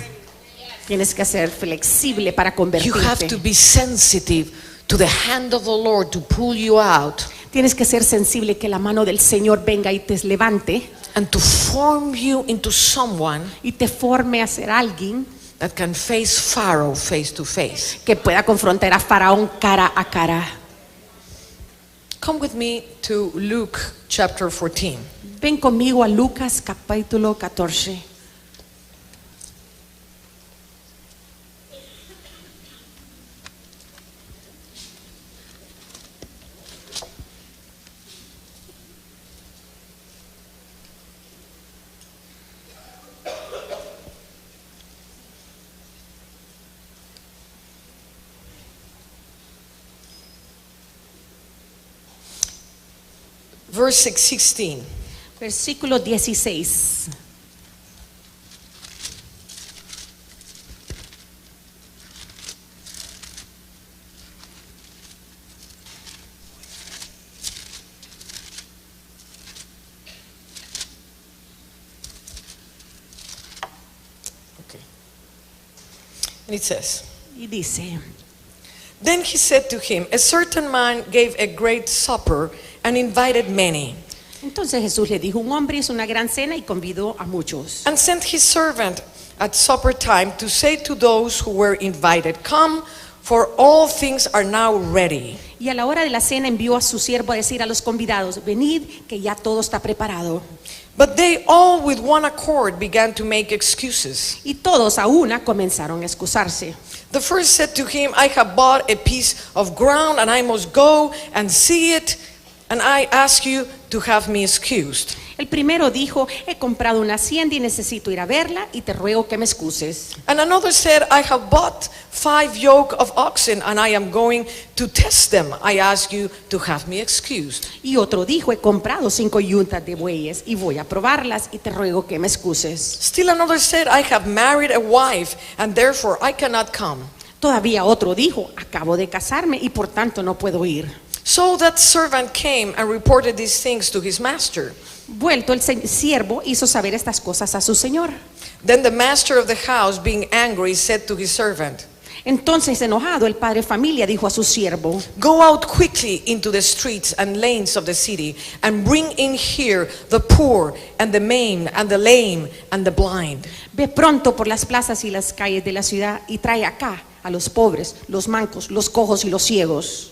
Speaker 2: tienes que ser flexible para
Speaker 1: You have to
Speaker 2: convertirte.
Speaker 1: be sensitive to the hand of the Lord to pull you out
Speaker 2: Tienes que ser sensible que la mano del Señor venga y te levante
Speaker 1: and to form you into someone
Speaker 2: y te forme a ser alguien
Speaker 1: that can face Pharaoh face to face.
Speaker 2: que pueda confrontar a Faraón cara a cara.
Speaker 1: Come with me to Luke chapter 14.
Speaker 2: Ven conmigo a Lucas capítulo 14.
Speaker 1: Verse 16.
Speaker 2: Versículo 16.
Speaker 1: Okay. And it says,
Speaker 2: Y dice,
Speaker 1: then he said to him, a certain man gave a great supper and invited many,
Speaker 2: entonces Jesús le dijo, un hombre hizo una gran cena y convidó a muchos.
Speaker 1: and sent his servant at supper time to say to those who were invited, come, for all things are now ready.
Speaker 2: Y a la hora de la cena envió a su siervo a decir a los convidados, venid que ya todo está preparado.
Speaker 1: But they all with one accord began to make excuses.
Speaker 2: Y todos a una comenzaron a excusarse.
Speaker 1: The first said to him, I have bought a piece of ground and I must go and see it, and I ask you to have me excused.
Speaker 2: El primero dijo, he comprado una hacienda y necesito ir a verla y te ruego que me excuses.
Speaker 1: And another said, I have bought 5 yoke of oxen and I am going to test them. I ask you to have me excused.
Speaker 2: Y otro dijo, he comprado 5 yuntas de bueyes y voy a probarlas y te ruego que me excuses.
Speaker 1: Still another said, I have married a wife and therefore I cannot come.
Speaker 2: Todavía otro dijo, acabo de casarme y por tanto no puedo ir.
Speaker 1: So that servant came and reported these things to his master.
Speaker 2: Vuelto el siervo hizo saber estas cosas a su señor.
Speaker 1: Then the master of the house, being angry, said to his servant,
Speaker 2: Entonces enojado el padre de familia dijo a su siervo,
Speaker 1: go out quickly into the streets and lanes of the city and bring in here the poor and the maimed and the lame and the blind.
Speaker 2: ve pronto por las plazas y las calles de la ciudad y trae acá a los pobres, los mancos, los cojos y los ciegos.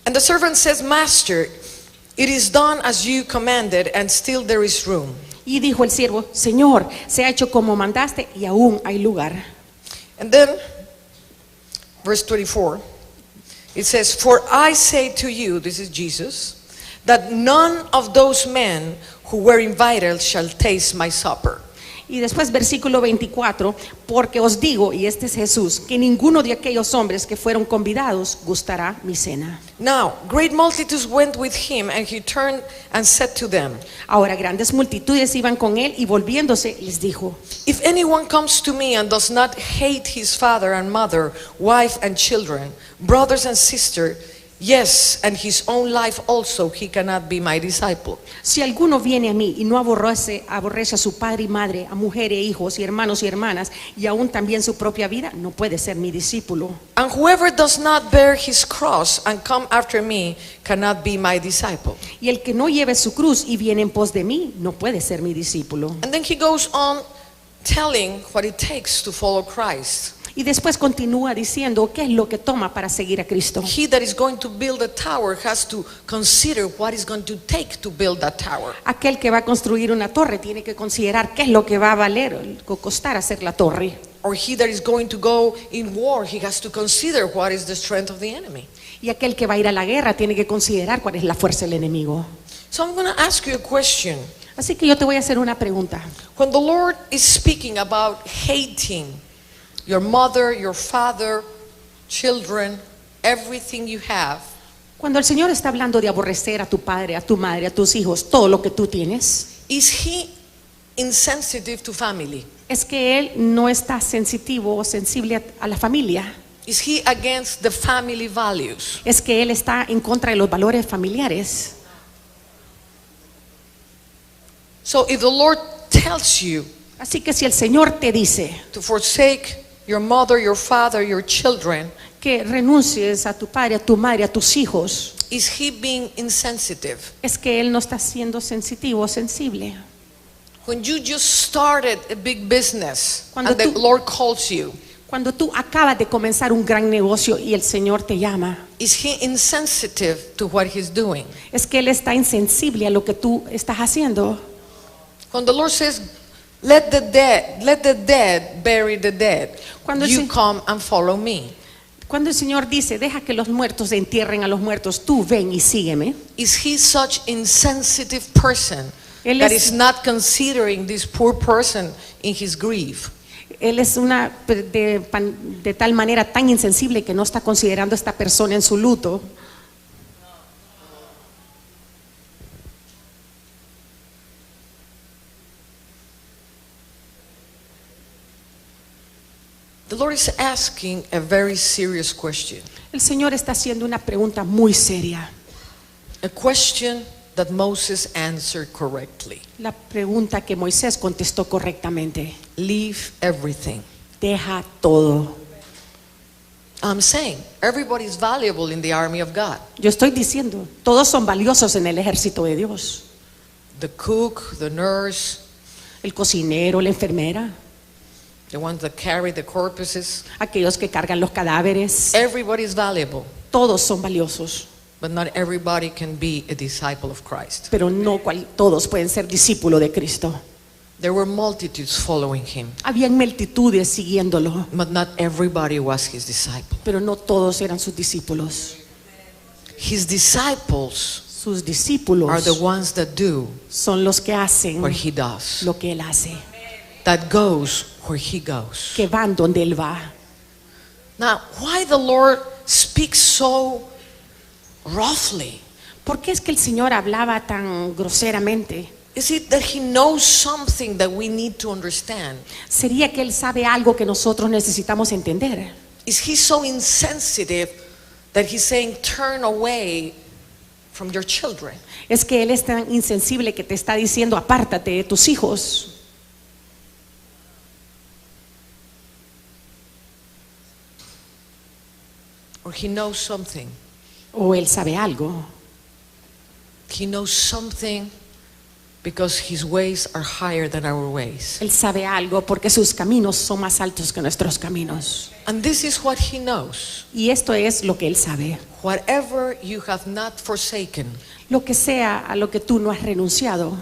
Speaker 1: And the servant says, Master, it is done as you commanded, and still there is room.
Speaker 2: Y dijo el siervo, Señor, se ha hecho como mandaste y aún hay lugar.
Speaker 1: And then, verse 24, it says, for I say to you, this is Jesus, that none of those men who were invited shall taste my supper.
Speaker 2: Y después versículo 24, porque os digo, y este es Jesús, que ninguno de aquellos hombres que fueron convidados gustará mi cena.
Speaker 1: Now, great multitudes went with him, and he turned and said to them,
Speaker 2: Ahora grandes multitudes iban con él y volviéndose les dijo,
Speaker 1: if anyone comes to me and does not hate his father and mother, wife and children, brothers and sisters, Yes, and his own life also, he cannot be my disciple.
Speaker 2: Si alguno viene a mí y no aborrece a su padre y madre, a mujeres, hijos y hermanos y hermanas, y aún también su propia vida, no puede ser mi discípulo.
Speaker 1: And whoever does not bear his cross and come after me cannot be my disciple.
Speaker 2: Y el que no lleve su cruz y viene en pos de mí, no puede ser mi discípulo.
Speaker 1: And then he goes on telling what it takes to follow Christ.
Speaker 2: Y después continúa diciendo qué es lo que toma para seguir a Cristo.
Speaker 1: He that is going to build a tower has to consider what is going to take to build that tower.
Speaker 2: Aquel que va a construir una torre tiene que considerar qué es lo que va a valer o costar hacer la torre.
Speaker 1: Or he that is going to go in war, he has to consider what is the strength of the enemy.
Speaker 2: Y aquel que va a ir a la guerra tiene que considerar cuál es la fuerza del enemigo.
Speaker 1: So I'm going to ask you a question.
Speaker 2: Así que yo te voy a hacer una pregunta.
Speaker 1: When the Lord is speaking about hating your mother, your father, children, everything you have,
Speaker 2: Cuando el Señor está hablando de aborrecer a tu padre, a tu madre, a tus hijos, todo lo que tú tienes,
Speaker 1: is he insensitive to family?
Speaker 2: es que Él no está sensitivo o sensible a la familia.
Speaker 1: Is he against the family values?
Speaker 2: Es que Él está en contra de los valores familiares.
Speaker 1: So if the Lord tells you
Speaker 2: Así que si el Señor te dice
Speaker 1: to forsake your mother, your father, your children,
Speaker 2: que renuncies a tu padre, a tu madre, a tus hijos,
Speaker 1: is he being insensitive?
Speaker 2: es que Él no está siendo sensitivo o sensible.
Speaker 1: When you just started a big business
Speaker 2: Cuando
Speaker 1: and the
Speaker 2: tú-
Speaker 1: Lord calls you,
Speaker 2: Cuando tú acabas de comenzar un gran negocio y el Señor te llama,
Speaker 1: is he insensitive to what he's doing?
Speaker 2: es que Él está insensible a lo que tú estás haciendo.
Speaker 1: When the Lord says, let the dead bury the dead,
Speaker 2: Cuando el
Speaker 1: you
Speaker 2: Se-
Speaker 1: come and follow me.
Speaker 2: Cuando el Señor dice, deja que los muertos entierren a los muertos, tú ven y sígueme.
Speaker 1: Is he such insensitive person
Speaker 2: Él
Speaker 1: that
Speaker 2: es-
Speaker 1: is not considering this poor person in his grief?
Speaker 2: Él es de tal manera tan insensible que no está considerando a esta persona en su luto.
Speaker 1: The Lord is asking a very serious question.
Speaker 2: El Señor está haciendo una pregunta muy seria.
Speaker 1: A question that Moses answered correctly.
Speaker 2: La pregunta que Moisés contestó correctamente.
Speaker 1: Leave everything.
Speaker 2: Deja todo.
Speaker 1: I'm saying everybody is valuable in the army of God.
Speaker 2: Yo estoy diciendo, todos son valiosos en el ejército de Dios.
Speaker 1: The cook, the nurse,
Speaker 2: El cocinero, la enfermera,
Speaker 1: the ones that carry the corpses.
Speaker 2: aquellos que cargan los cadáveres,
Speaker 1: Everybody is valuable,
Speaker 2: todos son valiosos,
Speaker 1: but not everybody can be a disciple of Christ.
Speaker 2: pero no todos pueden ser discípulos de Cristo.
Speaker 1: There were multitudes following him,
Speaker 2: Habían multitudes siguiéndolo,
Speaker 1: but not everybody was his disciple.
Speaker 2: pero no todos eran sus discípulos.
Speaker 1: His disciples
Speaker 2: Sus discípulos
Speaker 1: are the ones that do
Speaker 2: son los que hacen
Speaker 1: what he does,
Speaker 2: lo que Él hace,
Speaker 1: that goes where he goes.
Speaker 2: que van donde Él va.
Speaker 1: Now, why the Lord speaks so roughly?
Speaker 2: ¿Por qué es que el Señor hablaba tan groseramente?
Speaker 1: Is it that he knows something that we need to understand?
Speaker 2: ¿Sería que Él sabe algo que nosotros necesitamos entender?
Speaker 1: Is he so insensitive that he's saying, turn away from your children?
Speaker 2: Es que Él es tan insensible que te está diciendo, apártate de tus hijos.
Speaker 1: Or he knows something.
Speaker 2: O Él sabe algo.
Speaker 1: He knows something because his ways are higher than our ways.
Speaker 2: Él sabe algo porque sus caminos son más altos que nuestros caminos.
Speaker 1: And this is what he knows.
Speaker 2: Y esto es lo que Él sabe.
Speaker 1: Whatever you have not forsaken,
Speaker 2: Lo que sea a lo que tú no has renunciado,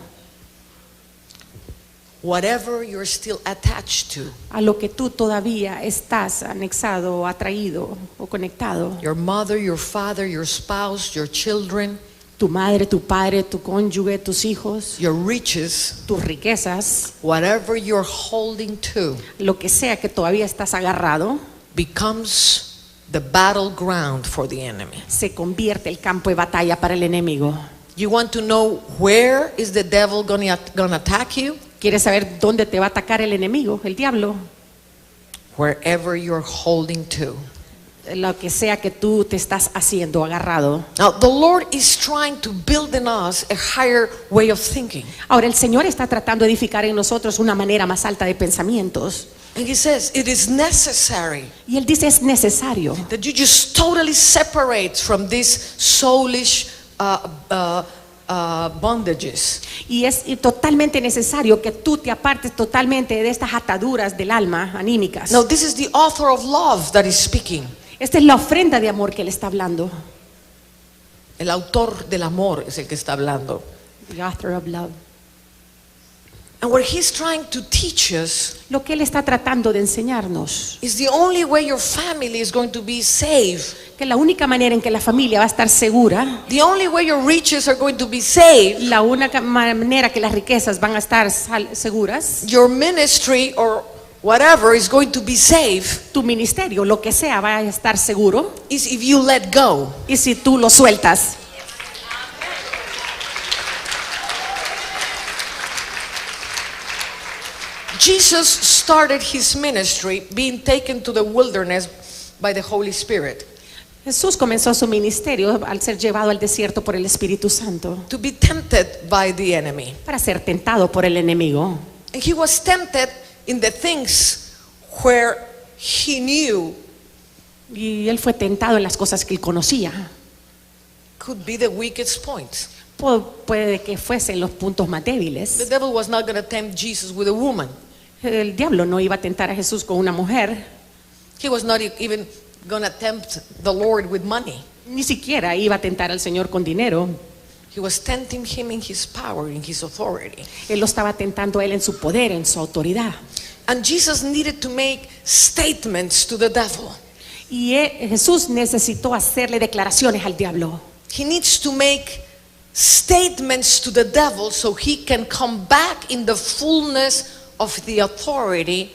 Speaker 1: whatever you're still attached to,
Speaker 2: a lo que tú todavía estás anexado, atraído o conectado,
Speaker 1: your mother, your father, your spouse, your children,
Speaker 2: tu madre, tu padre, tu cónyuge, tus hijos,
Speaker 1: your riches,
Speaker 2: tus riquezas,
Speaker 1: whatever you're holding to,
Speaker 2: lo que sea que todavía estás agarrado,
Speaker 1: becomes the battleground for the enemy.
Speaker 2: se convierte el campo de batalla para el enemigo.
Speaker 1: You want to know where is the devil gonna attack you?
Speaker 2: ¿Quieres saber dónde te va a atacar el enemigo, el diablo?
Speaker 1: Wherever you're holding to.
Speaker 2: lo que sea que tú te estás haciendo agarrado.
Speaker 1: Now, the Lord is trying to build in us a higher way of thinking.
Speaker 2: Ahora el Señor está tratando de edificar en nosotros una manera más alta de pensamientos.
Speaker 1: And He says it is necessary
Speaker 2: Y Él dice es necesario
Speaker 1: that you just totally separate from these soulish bondages.
Speaker 2: y es totalmente necesario que tú te apartes totalmente de estas ataduras del alma anímicas.
Speaker 1: Now, this is the author of love that is speaking.
Speaker 2: Esta es la ofrenda de amor que Él está hablando.
Speaker 1: El autor del amor es el que está hablando.
Speaker 2: The author of love.
Speaker 1: And what He's trying to teach us
Speaker 2: Lo que Él está tratando de enseñarnos,
Speaker 1: is the only way your family is going to be saved.
Speaker 2: que la única manera en que la familia va a estar segura,
Speaker 1: The only way your riches are going to be saved,
Speaker 2: la única manera que las riquezas van a estar seguras,
Speaker 1: your ministry or whatever is going to be saved,
Speaker 2: tu ministerio, lo que sea, va a estar seguro,
Speaker 1: is if you let go.
Speaker 2: y si tú lo sueltas.
Speaker 1: Jesus started His ministry being taken to the wilderness by the Holy Spirit
Speaker 2: Jesús comenzó su ministerio al ser llevado al desierto por el Espíritu Santo
Speaker 1: to be tempted by the enemy.
Speaker 2: para ser tentado por el enemigo.
Speaker 1: And He was tempted in the things where He knew
Speaker 2: Y Él fue tentado en las cosas que Él conocía.
Speaker 1: could be the weakest points.
Speaker 2: Puede que fuesen los puntos más débiles.
Speaker 1: The devil was not going to tempt Jesus with a woman.
Speaker 2: El diablo no iba a tentar a Jesús con una mujer,
Speaker 1: He was not even going to tempt the Lord with money.
Speaker 2: ni siquiera iba a tentar al Señor con dinero.
Speaker 1: He was tempting Him in His power, in His authority.
Speaker 2: Él lo estaba tentando a Él en su poder, en su autoridad.
Speaker 1: And Jesus needed to make statements to the devil.
Speaker 2: Y Jesús necesitó hacerle declaraciones al diablo.
Speaker 1: He needs to make statements to the devil so he can come back in the fullness of the authority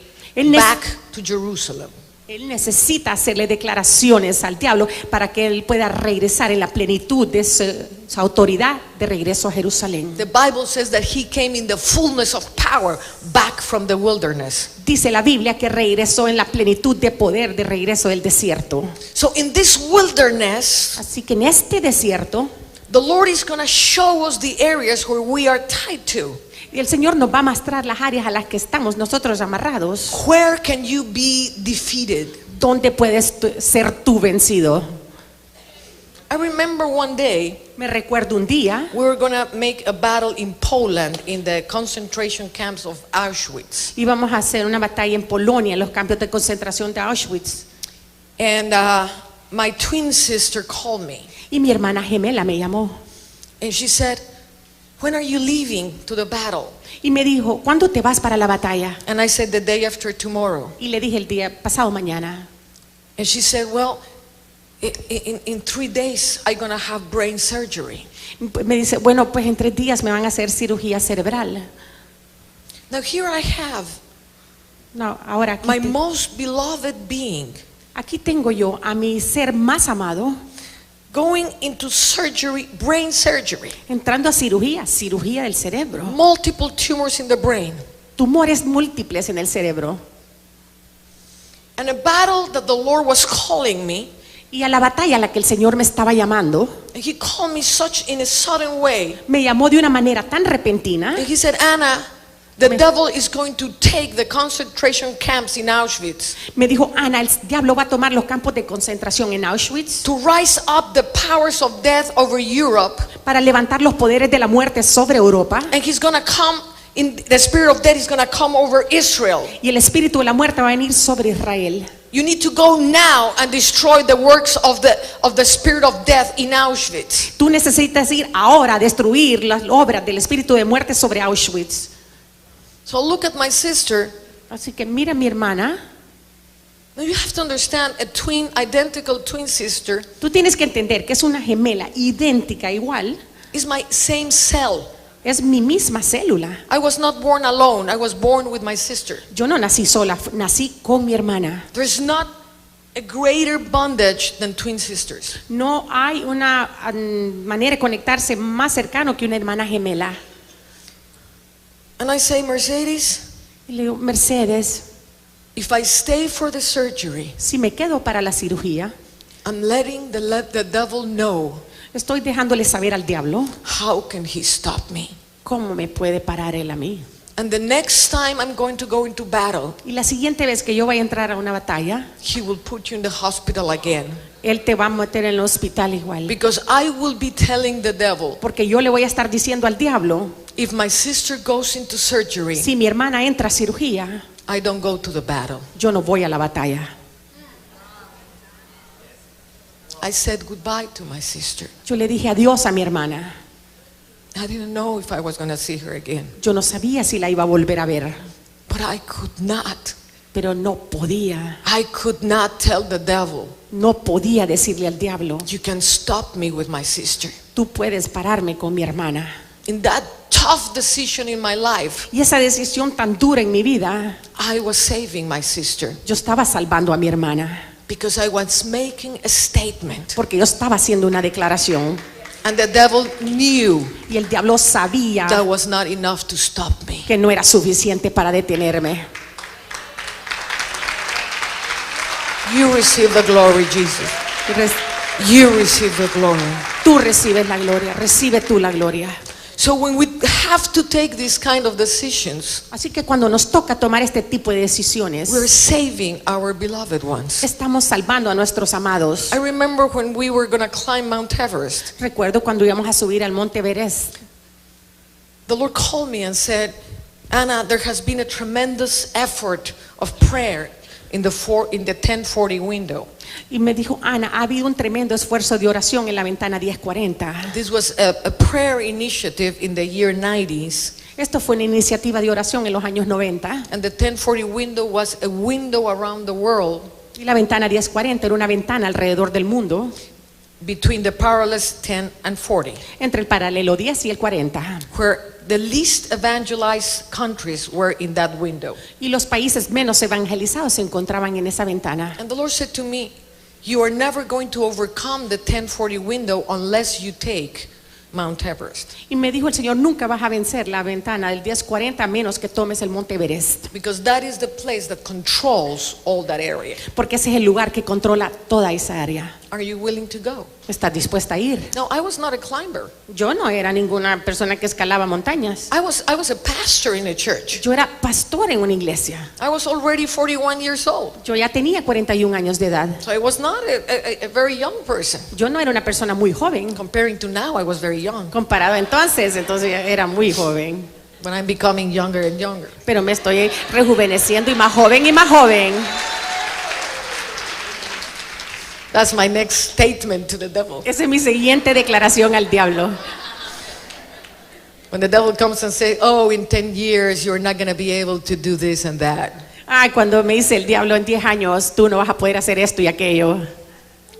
Speaker 1: back to Jerusalem.
Speaker 2: Él necesita hacerle declaraciones al diablo para que él pueda regresar en la plenitud de su autoridad de regreso a Jerusalén.
Speaker 1: The Bible says that he came in the fullness of power back from the wilderness.
Speaker 2: Dice la Biblia que regresó en la plenitud de poder de regreso del desierto.
Speaker 1: So in this wilderness,
Speaker 2: Así que en este desierto,
Speaker 1: the Lord is going to show us the areas where we are tied to.
Speaker 2: el Señor nos va a mostrar las áreas a las que estamos nosotros amarrados.
Speaker 1: Where can you be defeated?
Speaker 2: ¿Dónde puedes ser tú vencido?
Speaker 1: I remember one day
Speaker 2: Me recuerdo un día,
Speaker 1: we were going to make a battle in Poland in the concentration camps of Auschwitz.
Speaker 2: íbamos a hacer una batalla en Polonia, en los campos de concentración de Auschwitz.
Speaker 1: And my twin sister called me
Speaker 2: Y mi hermana gemela me llamó
Speaker 1: and she said, "When are you leaving to the battle?"
Speaker 2: y me dijo, ¿cuándo te vas para la batalla?
Speaker 1: And I said, "The day after tomorrow."
Speaker 2: Y le dije el día pasado mañana.
Speaker 1: And she said, "Well, in 3 days I'm going to have brain surgery."
Speaker 2: Me dice, bueno, pues en 3 días me van a hacer cirugía cerebral.
Speaker 1: Now here I have
Speaker 2: No, ahora
Speaker 1: my most beloved being
Speaker 2: aquí tengo yo a mi ser más amado
Speaker 1: going into surgery, brain surgery,
Speaker 2: entrando a cirugía del cerebro,
Speaker 1: multiple tumors in the brain,
Speaker 2: tumores múltiples en el cerebro.
Speaker 1: and a battle that the Lord was calling me.
Speaker 2: Y a la batalla a la que el Señor me estaba llamando,
Speaker 1: And He called me in a sudden way.
Speaker 2: me llamó de una manera tan repentina.
Speaker 1: And He said, "Anna, the devil is going to take the concentration camps in Auschwitz
Speaker 2: Me dijo, Ana, el diablo va a tomar los campos de concentración en Auschwitz
Speaker 1: to rise up the powers of death over Europe,
Speaker 2: para levantar los poderes de la muerte sobre Europa.
Speaker 1: and he's going to come in the spirit of death is going to come over Israel.
Speaker 2: Y el espíritu de la muerte va a venir sobre Israel.
Speaker 1: You need to go now and destroy the works of the spirit of death in Auschwitz."
Speaker 2: Tú necesitas ir ahora a destruir las obras del espíritu de muerte sobre Auschwitz.
Speaker 1: So look at my sister.
Speaker 2: Así que mira mi hermana.
Speaker 1: Now you have to understand, identical twin sister
Speaker 2: Tú tienes que entender que es una gemela idéntica, igual.
Speaker 1: is my same cell.
Speaker 2: Es mi misma célula.
Speaker 1: I was not born alone. I was born with my sister.
Speaker 2: Yo no nací sola, nací con mi hermana.
Speaker 1: There's not a greater bondage than twin sisters.
Speaker 2: No hay una manera de conectarse más cercano que una hermana gemela.
Speaker 1: And I say, Mercedes,
Speaker 2: Y le digo, Mercedes,
Speaker 1: if I stay for the surgery,
Speaker 2: si me quedo para la cirugía,
Speaker 1: I'm letting the devil know
Speaker 2: Estoy dejándole saber al diablo
Speaker 1: how can he stop me.
Speaker 2: cómo me puede parar él a mí.
Speaker 1: And the next time I'm going to go into battle,
Speaker 2: Y la siguiente vez que yo vaya a entrar a una batalla,
Speaker 1: he will put you in the hospital again.
Speaker 2: él te va a meter en el hospital igual.
Speaker 1: Because I will be telling the devil,
Speaker 2: Porque yo le voy a estar diciendo al diablo,
Speaker 1: if my sister goes into surgery,
Speaker 2: si mi hermana entra a cirugía,
Speaker 1: I don't go to the battle.
Speaker 2: yo no voy a la batalla.
Speaker 1: I said goodbye to my sister.
Speaker 2: Yo le dije adiós a mi hermana.
Speaker 1: I didn't know if I was going to see her again.
Speaker 2: Yo no sabía si la iba a volver a ver,
Speaker 1: But I could not.
Speaker 2: pero no podía.
Speaker 1: I could not tell the devil,
Speaker 2: No podía decirle al diablo,
Speaker 1: you can stop me with my sister.
Speaker 2: tú puedes pararme con mi hermana.
Speaker 1: In that tough decision in my life,
Speaker 2: Y esa decisión tan dura en mi vida,
Speaker 1: I was saving my sister
Speaker 2: yo estaba salvando a mi hermana.
Speaker 1: because I was making a statement.
Speaker 2: Porque yo estaba haciendo una declaración.
Speaker 1: And the devil knew
Speaker 2: Y el diablo sabía
Speaker 1: that was not enough to stop me.
Speaker 2: que no era suficiente para detenerme.
Speaker 1: You receive the glory, Jesus.
Speaker 2: Y re-
Speaker 1: You receive the glory.
Speaker 2: Tú recibes la gloria, recibe tú la gloria.
Speaker 1: So when we have to take these kind of decisions,
Speaker 2: Así que cuando nos toca tomar este tipo de decisiones,
Speaker 1: we're saving our beloved ones.
Speaker 2: estamos salvando a nuestros amados.
Speaker 1: I remember when we were going to climb Mount Everest,
Speaker 2: Recuerdo cuando íbamos a subir al Monte Everest.
Speaker 1: the Lord called me and said, Anna, there has been a tremendous effort of prayer in the 1040 window.
Speaker 2: Y me dijo, Ana, ha habido un tremendo esfuerzo de oración en la ventana 1040.
Speaker 1: This was a prayer initiative in the year 90s,
Speaker 2: Esto fue una iniciativa de oración en los años 90.
Speaker 1: and the 1040 window was a window around the world
Speaker 2: Y la ventana 1040 era una ventana alrededor del mundo,
Speaker 1: between the parallels 10 and 40,
Speaker 2: entre el paralelo 10 y el 40.
Speaker 1: where the least evangelized countries were in that window.
Speaker 2: Y los países menos evangelizados se encontraban en esa ventana.
Speaker 1: And the Lord said to me, you are never going to overcome the 1040 window unless you take Mount Everest.
Speaker 2: Y me dijo el Señor, nunca vas a vencer la ventana del 1040 a menos que tomes el Monte Everest.
Speaker 1: Because that is the place that controls all that area.
Speaker 2: Porque ese es el lugar que controla toda esa área.
Speaker 1: Are you willing to go?
Speaker 2: ¿Estás dispuesta a ir?
Speaker 1: No, I was not a climber.
Speaker 2: Yo no era ninguna persona que escalaba montañas.
Speaker 1: I was a pastor in a church.
Speaker 2: Yo era pastor en una iglesia.
Speaker 1: I was already 41 years old.
Speaker 2: Yo ya tenía 41 años de edad.
Speaker 1: So I was not a very young person.
Speaker 2: Yo no era una persona muy joven.
Speaker 1: Comparing to now, I was very young.
Speaker 2: Comparado entonces ya era muy joven.
Speaker 1: But I'm becoming younger and younger.
Speaker 2: Pero me estoy rejuveneciendo y más joven y más joven.
Speaker 1: That's my next statement to the devil.
Speaker 2: Esa es mi siguiente declaración al diablo.
Speaker 1: When the devil comes and says, oh, in 10 years, you're not going to be able to do this and that.
Speaker 2: Ay, cuando me dice el diablo, en 10 años tú no vas a poder hacer esto y aquello.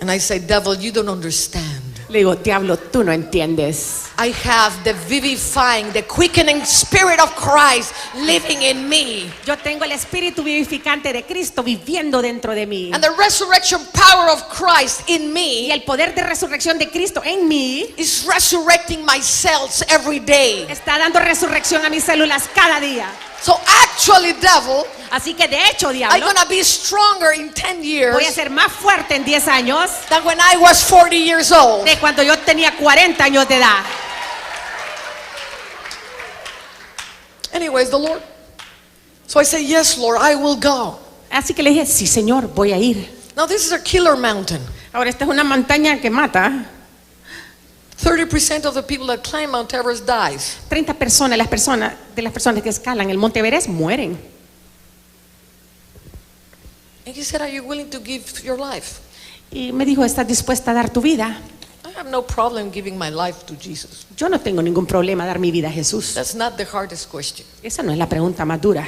Speaker 1: And I say, devil, you don't understand.
Speaker 2: Le digo, diablo, tú no entiendes.
Speaker 1: I have the vivifying, the quickening spirit of Christ living in me.
Speaker 2: Yo tengo el espíritu vivificante de Cristo viviendo dentro de mí.
Speaker 1: And the resurrection power of Christ in
Speaker 2: Y
Speaker 1: me
Speaker 2: el poder de resurrección de Cristo en mí
Speaker 1: is resurrecting my cells every day.
Speaker 2: está dando resurrección a mis células cada día.
Speaker 1: So actually, devil,
Speaker 2: Así que de hecho,
Speaker 1: I'm
Speaker 2: diablo,
Speaker 1: going to be stronger in 10 years
Speaker 2: voy a ser más fuerte en 10 años
Speaker 1: than when I was 40 years old.
Speaker 2: de cuando yo tenía 40 años de edad.
Speaker 1: Anyways, the Lord. So I say, yes, Lord, I will go.
Speaker 2: Así que le dije, sí, Señor, voy a ir.
Speaker 1: Now, this is a killer mountain.
Speaker 2: Ahora, esta es una montaña que mata.
Speaker 1: 30% of the people that climb Mount Everest dies.
Speaker 2: 30 personas, de las personas que escalan el Monte Everest mueren.
Speaker 1: And he said, are you willing to give your life?
Speaker 2: Y me dijo, ¿estás dispuesta a dar tu vida?
Speaker 1: I have no problem giving my life to Jesus.
Speaker 2: Yo no tengo ningún problema dar mi vida a Jesús.
Speaker 1: That's not the hardest question.
Speaker 2: Esa no es la pregunta más dura.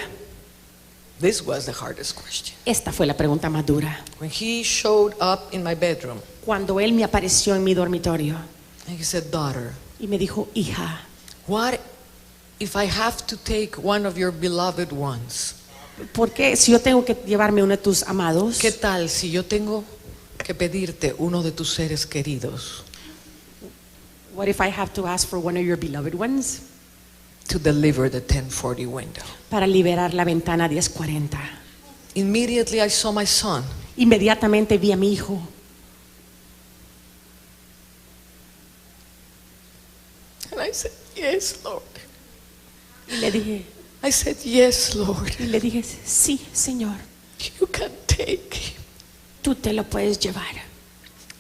Speaker 1: This was the hardest question.
Speaker 2: Esta fue la pregunta más dura.
Speaker 1: When he showed up in my bedroom
Speaker 2: Cuando Él me apareció en mi dormitorio
Speaker 1: and he said, daughter,
Speaker 2: y me dijo, hija,
Speaker 1: what if I have to take one of your beloved ones?
Speaker 2: ¿por qué si yo tengo que llevarme uno de tus amados?
Speaker 1: ¿Qué tal si yo tengo que pedirte uno de tus seres queridos
Speaker 2: What if I have to ask for one of your beloved ones?
Speaker 1: to deliver the 1040 window?
Speaker 2: Para liberar la ventana 1040.
Speaker 1: Immediately I saw my son
Speaker 2: Inmediatamente vi a mi hijo
Speaker 1: And I said, yes, Lord.
Speaker 2: Y le dije,
Speaker 1: I said, yes, Lord.
Speaker 2: sí, Señor,
Speaker 1: You can take him.
Speaker 2: tú te lo puedes llevar.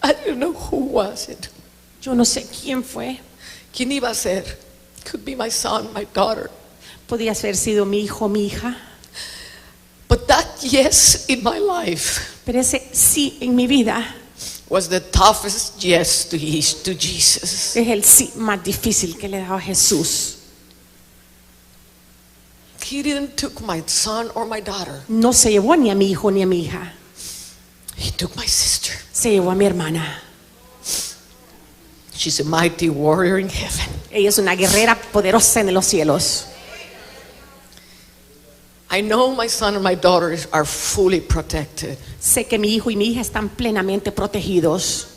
Speaker 1: I don't know who was it.
Speaker 2: Yo no sé quién fue.
Speaker 1: ¿Quién iba a ser? Could be my son, my daughter.
Speaker 2: Podía haber sido mi hijo, mi hija.
Speaker 1: But that yes in my life
Speaker 2: Pero ese sí en mi vida
Speaker 1: was the toughest yes to Jesus.
Speaker 2: es el sí más difícil que le he dado a Jesús.
Speaker 1: He didn't took my son or my daughter.
Speaker 2: No se llevó ni a mi hijo ni a mi hija.
Speaker 1: He took my sister.
Speaker 2: Se llevó a mi hermana.
Speaker 1: She's a mighty warrior in heaven.
Speaker 2: Ella es una guerrera poderosa en los cielos.
Speaker 1: I know my son and my daughter are fully protected
Speaker 2: Sé que mi hijo y mi hija están plenamente protegidos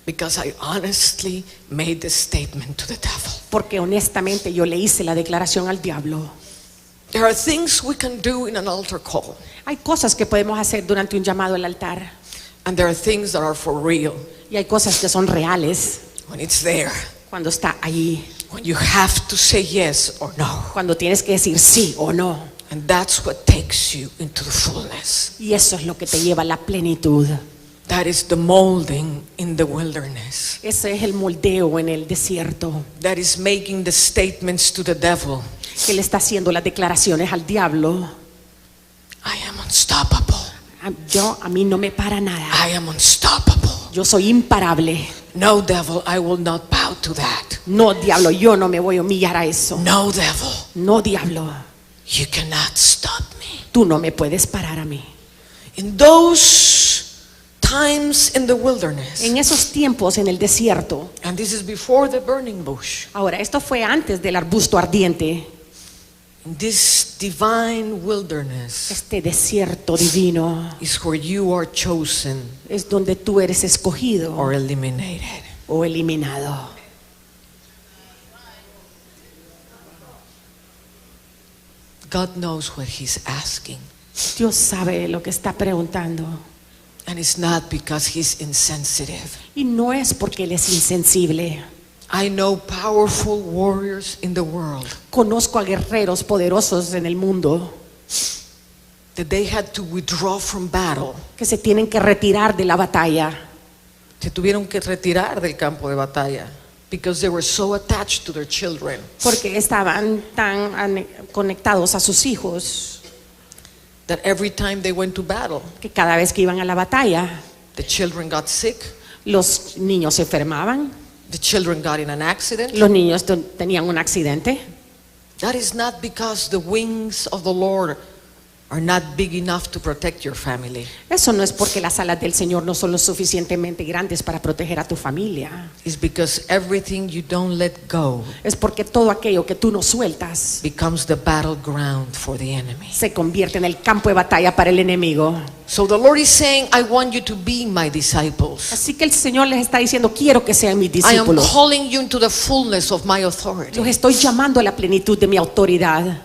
Speaker 1: because I honestly made the statement to the devil.
Speaker 2: porque honestamente yo le hice la declaración al diablo.
Speaker 1: There are things we can do in an altar call,
Speaker 2: Hay cosas que podemos hacer durante un llamado al altar
Speaker 1: and there are things that are for real
Speaker 2: y hay cosas que son reales
Speaker 1: when it's there,
Speaker 2: cuando está allí,
Speaker 1: when you have to say yes or no.
Speaker 2: cuando tienes que decir sí o no.
Speaker 1: And that's what takes you into the fullness.
Speaker 2: Y eso es lo que te lleva a la plenitud.
Speaker 1: That is the molding in the wilderness.
Speaker 2: Ese es el moldeo en el desierto,
Speaker 1: That is making the statements to the devil.
Speaker 2: que le está haciendo las declaraciones al diablo.
Speaker 1: I am unstoppable.
Speaker 2: A mí no me para nada.
Speaker 1: I am unstoppable.
Speaker 2: Yo soy imparable.
Speaker 1: No, devil, I will not bow to that.
Speaker 2: No, diablo, yo no me voy a humillar a eso.
Speaker 1: No, devil,
Speaker 2: No, diablo,
Speaker 1: you cannot stop me.
Speaker 2: tú no me puedes parar a mí.
Speaker 1: In those times in the wilderness,
Speaker 2: En esos tiempos en el desierto,
Speaker 1: and this is before the burning bush,
Speaker 2: ahora esto fue antes del arbusto ardiente,
Speaker 1: in this divine wilderness
Speaker 2: este desierto divino
Speaker 1: is where you are chosen
Speaker 2: es donde tú eres escogido
Speaker 1: or eliminated.
Speaker 2: o eliminado.
Speaker 1: God knows what he's asking.
Speaker 2: Dios sabe lo que está preguntando
Speaker 1: And it's not because he's insensitive.
Speaker 2: y no es porque Él es insensible.
Speaker 1: I know powerful warriors in the world
Speaker 2: Conozco a guerreros poderosos en el mundo
Speaker 1: that they had to withdraw from battle.
Speaker 2: que se tienen que retirar de la batalla
Speaker 1: Se tuvieron que retirar del campo de batalla because they were so attached to their children
Speaker 2: porque estaban tan conectados a sus hijos
Speaker 1: that every time they went to battle,
Speaker 2: que cada vez que iban a la batalla
Speaker 1: the children got sick,
Speaker 2: los niños se enfermaban,
Speaker 1: the children got in an accident.
Speaker 2: los niños tenían un accidente.
Speaker 1: That is not because the wings of the Lord are not big enough to protect your family.
Speaker 2: Eso no es porque las alas del Señor no son lo suficientemente grandes para proteger a tu familia.
Speaker 1: It's because everything you don't let go
Speaker 2: Es porque todo aquello que tú no sueltas
Speaker 1: becomes the battleground for the enemy.
Speaker 2: se convierte en el campo de batalla para el enemigo.
Speaker 1: So the Lord is saying, I want you to be my disciples.
Speaker 2: Así que el Señor les está diciendo, quiero que sean mis
Speaker 1: I am
Speaker 2: discípulos.
Speaker 1: calling you into the fullness of my authority.
Speaker 2: Los estoy llamando a la plenitud de mi autoridad.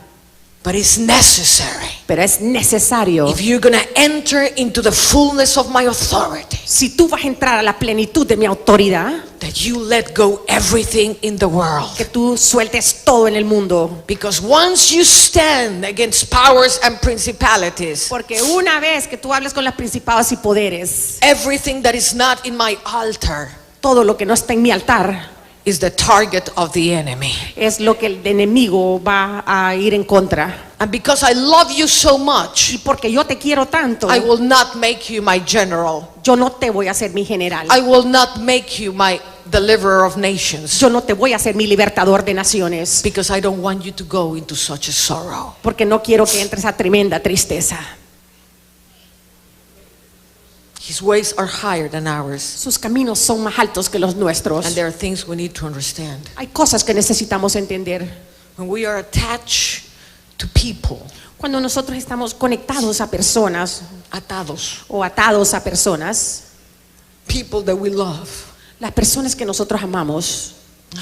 Speaker 1: But it's necessary.
Speaker 2: Pero es necesario,
Speaker 1: If you're going to enter into the fullness of my authority,
Speaker 2: si tú vas a entrar a la plenitud de mi autoridad,
Speaker 1: that you let go everything in the world.
Speaker 2: que tú sueltes todo en el mundo.
Speaker 1: Because once you stand against powers and principalities,
Speaker 2: Porque una vez que tú hables con los principados y poderes,
Speaker 1: everything that is not in my altar
Speaker 2: todo lo que no está en mi altar
Speaker 1: is the target of the enemy.
Speaker 2: es lo que el enemigo va a ir en contra.
Speaker 1: And because I love you so
Speaker 2: Y
Speaker 1: much,
Speaker 2: porque yo te quiero tanto,
Speaker 1: I will not make you my general.
Speaker 2: yo no te voy a hacer mi general.
Speaker 1: I will not make you my deliverer of nations.
Speaker 2: Yo no te voy a hacer mi libertador de naciones.
Speaker 1: Because I don't want you to go into such a sorrow.
Speaker 2: Porque no quiero que entres a tremenda tristeza.
Speaker 1: His ways are higher than ours.
Speaker 2: Sus caminos son más altos que los nuestros.
Speaker 1: And there are things we need to understand.
Speaker 2: Hay cosas que necesitamos entender.
Speaker 1: When we are attached to people,
Speaker 2: Cuando nosotros estamos conectados a personas
Speaker 1: atados,
Speaker 2: o atados a personas,
Speaker 1: people that we love.
Speaker 2: las personas que nosotros amamos,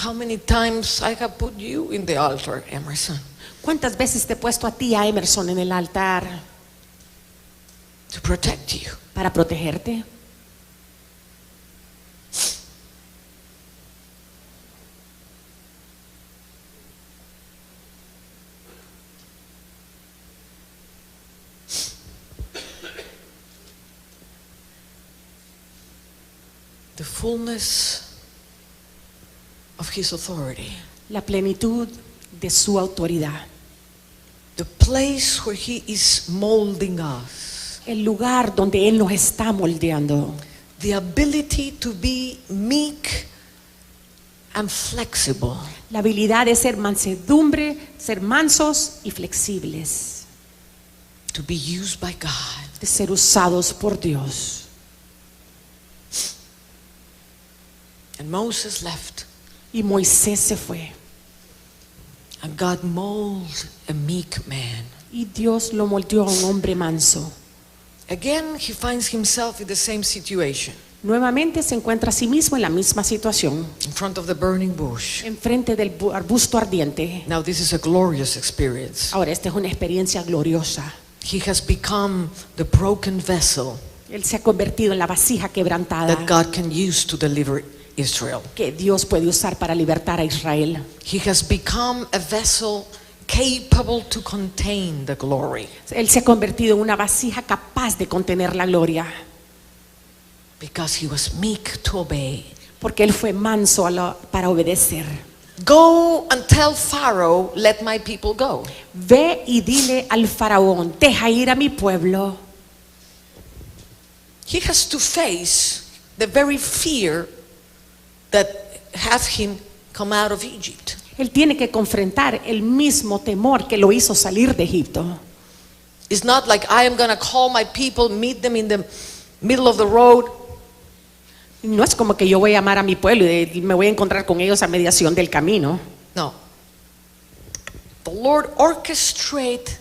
Speaker 1: How many times I have put you in the altar, Emerson,
Speaker 2: ¿cuántas veces te he puesto a ti, a Emerson, en el altar
Speaker 1: to protect you?
Speaker 2: para protegerte?
Speaker 1: fullness of His authority.
Speaker 2: La plenitud de su autoridad.
Speaker 1: The place where He is molding us.
Speaker 2: El lugar donde Él nos está moldeando.
Speaker 1: The ability to be meek and flexible.
Speaker 2: La habilidad de ser mansedumbre, ser mansos y flexibles.
Speaker 1: To be used by God.
Speaker 2: De ser usados por Dios.
Speaker 1: And Moses left.
Speaker 2: Y Moisés se fue.
Speaker 1: And God molded a meek man.
Speaker 2: Y Dios lo moldeó a un hombre manso.
Speaker 1: Again, he finds himself in the same situation.
Speaker 2: Nuevamente se encuentra a sí mismo en la misma situación.
Speaker 1: In front of the burning bush.
Speaker 2: Enfrente del arbusto ardiente.
Speaker 1: Now this is a glorious experience.
Speaker 2: Ahora esta es una experiencia gloriosa.
Speaker 1: He has become the broken vessel
Speaker 2: Él se ha convertido en la vasija quebrantada
Speaker 1: that God can use to deliver Israel.
Speaker 2: que Dios puede usar para libertar a Israel.
Speaker 1: He has become a vessel capable to contain the glory.
Speaker 2: Él se ha convertido en una vasija capaz de contener la gloria.
Speaker 1: Because he was meek to obey.
Speaker 2: Porque Él fue manso para obedecer.
Speaker 1: Go and tell Pharaoh, let my people go.
Speaker 2: Ve y dile al faraón, deja ir a mi pueblo.
Speaker 1: He has to face the very fear that had him come out of Egypt.
Speaker 2: Él tiene que confrontar el mismo temor que lo hizo salir de Egipto.
Speaker 1: It's not like I am going to call my people, meet them in the middle of the road.
Speaker 2: No es como que yo voy a llamar a mi pueblo y me voy a encontrar con ellos a mediación del camino.
Speaker 1: No. The Lord orchestrated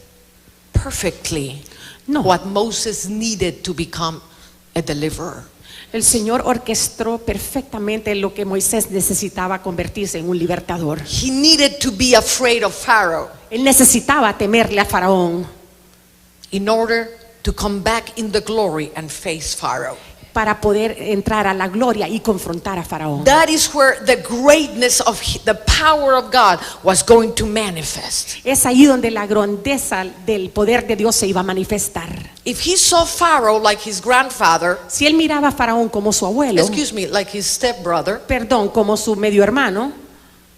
Speaker 1: perfectly
Speaker 2: No.
Speaker 1: what Moses needed to become a deliverer.
Speaker 2: El Señor orquestó perfectamente lo que Moisés necesitaba convertirse en un libertador.
Speaker 1: He needed to be afraid of Pharaoh
Speaker 2: Él necesitaba temerle a Faraón
Speaker 1: in order to come back in the glory and face Pharaoh.
Speaker 2: para poder entrar a la gloria y confrontar a Faraón.
Speaker 1: That is where the greatness of the power of God was going to manifest.
Speaker 2: Es ahí donde la grandeza del poder de Dios se iba a manifestar.
Speaker 1: If he saw Pharaoh like his grandfather,
Speaker 2: Si él miraba a Faraón como su abuelo,
Speaker 1: excuse me, like his stepbrother,
Speaker 2: perdón, como su medio hermano,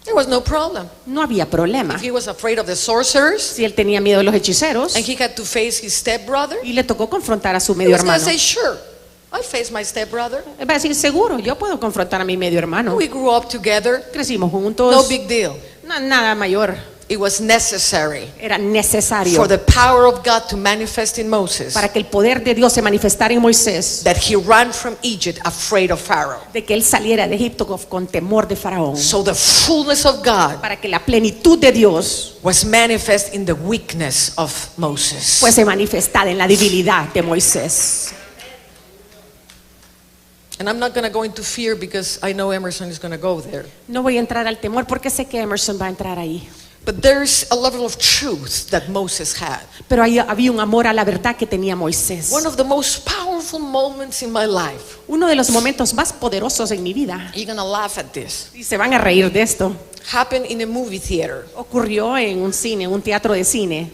Speaker 1: there was no problem.
Speaker 2: no había problema.
Speaker 1: If he was afraid of the sorcerers
Speaker 2: Si él tenía miedo de los hechiceros
Speaker 1: and he had to face his stepbrother,
Speaker 2: y le tocó confrontar a su
Speaker 1: he
Speaker 2: medio
Speaker 1: was going to
Speaker 2: hermano,
Speaker 1: say, sure, I face my stepbrother.
Speaker 2: él va a decir, seguro, yo puedo confrontar a mi medio hermano.
Speaker 1: We grew up together.
Speaker 2: Crecimos juntos,
Speaker 1: No big deal.
Speaker 2: nada mayor.
Speaker 1: It was necessary
Speaker 2: Era necesario
Speaker 1: for the power of God to manifest in Moses
Speaker 2: para que el poder de Dios se manifestara en Moisés,
Speaker 1: that he ran from Egypt afraid of Pharaoh.
Speaker 2: de que él saliera de Egipto con temor de Faraón,
Speaker 1: So the fullness of God
Speaker 2: para que la plenitud de Dios
Speaker 1: was manifest in the weakness of Moses.
Speaker 2: fuese manifestada en la debilidad de Moisés.
Speaker 1: And I'm not going to go into fear because I know Emerson is going to go there.
Speaker 2: No voy a entrar al temor porque sé que Emerson va a entrar ahí.
Speaker 1: But there's a level of truth that Moses had.
Speaker 2: Pero ahí había un amor a la verdad que tenía Moisés.
Speaker 1: One of the most powerful moments in my life.
Speaker 2: Uno de los momentos más poderosos en mi vida,
Speaker 1: You're going to laugh at this.
Speaker 2: y se van a reír de esto,
Speaker 1: Happened in a movie theater.
Speaker 2: ocurrió en un cine, un teatro de cine.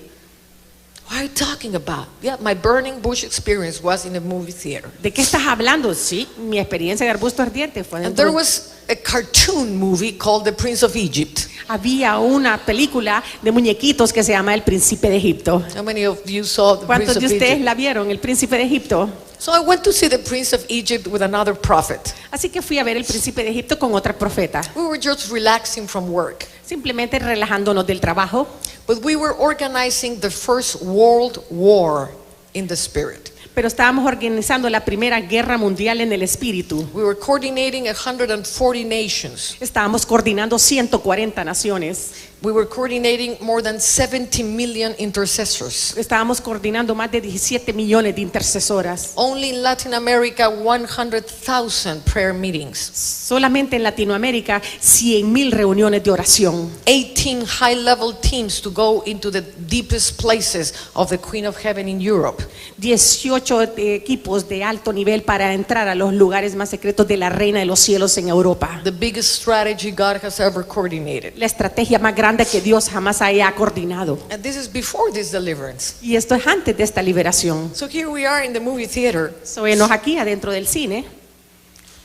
Speaker 1: What are you talking about? Yeah, my burning bush experience was in a movie theater.
Speaker 2: ¿De qué estás hablando? Sí, mi experiencia de arbusto ardiente fue
Speaker 1: And
Speaker 2: dentro.
Speaker 1: there was a cartoon movie called The Prince of Egypt.
Speaker 2: Había una película de muñequitos que se llama El Príncipe de Egipto.
Speaker 1: How many of you saw The Prince
Speaker 2: ¿Cuántos
Speaker 1: of
Speaker 2: de ustedes
Speaker 1: Egypt?
Speaker 2: la vieron, El Príncipe de Egipto?
Speaker 1: So I went to see The Prince of Egypt with another prophet.
Speaker 2: Así que fui a ver El Príncipe de Egipto con otra profeta,
Speaker 1: We were just relaxing from work.
Speaker 2: simplemente relajándonos del trabajo.
Speaker 1: But we were organizing the first world war in the spirit.
Speaker 2: Pero estábamos organizando la primera guerra mundial en el espíritu.
Speaker 1: We were coordinating 140 nations.
Speaker 2: Estábamos coordinando 140 naciones.
Speaker 1: We were coordinating more than 70 million intercessors.
Speaker 2: Estábamos coordinando más de 17 millones de intercesoras.
Speaker 1: Only in Latin America, 100,000 prayer meetings.
Speaker 2: Solamente en Latinoamérica, 100,000 reuniones de oración.
Speaker 1: 18 high-level teams to go into the deepest places of the Queen of Heaven in Europe.
Speaker 2: 18 equipos de alto nivel para entrar a los lugares más secretos de la Reina de los Cielos en Europa.
Speaker 1: The biggest strategy God has ever coordinated.
Speaker 2: La estrategia más grande que Dios jamás haya coordinado.
Speaker 1: And this is before this deliverance.
Speaker 2: Y esto es antes de esta liberación.
Speaker 1: So here we are in the movie theater.
Speaker 2: So, venos aquí adentro del cine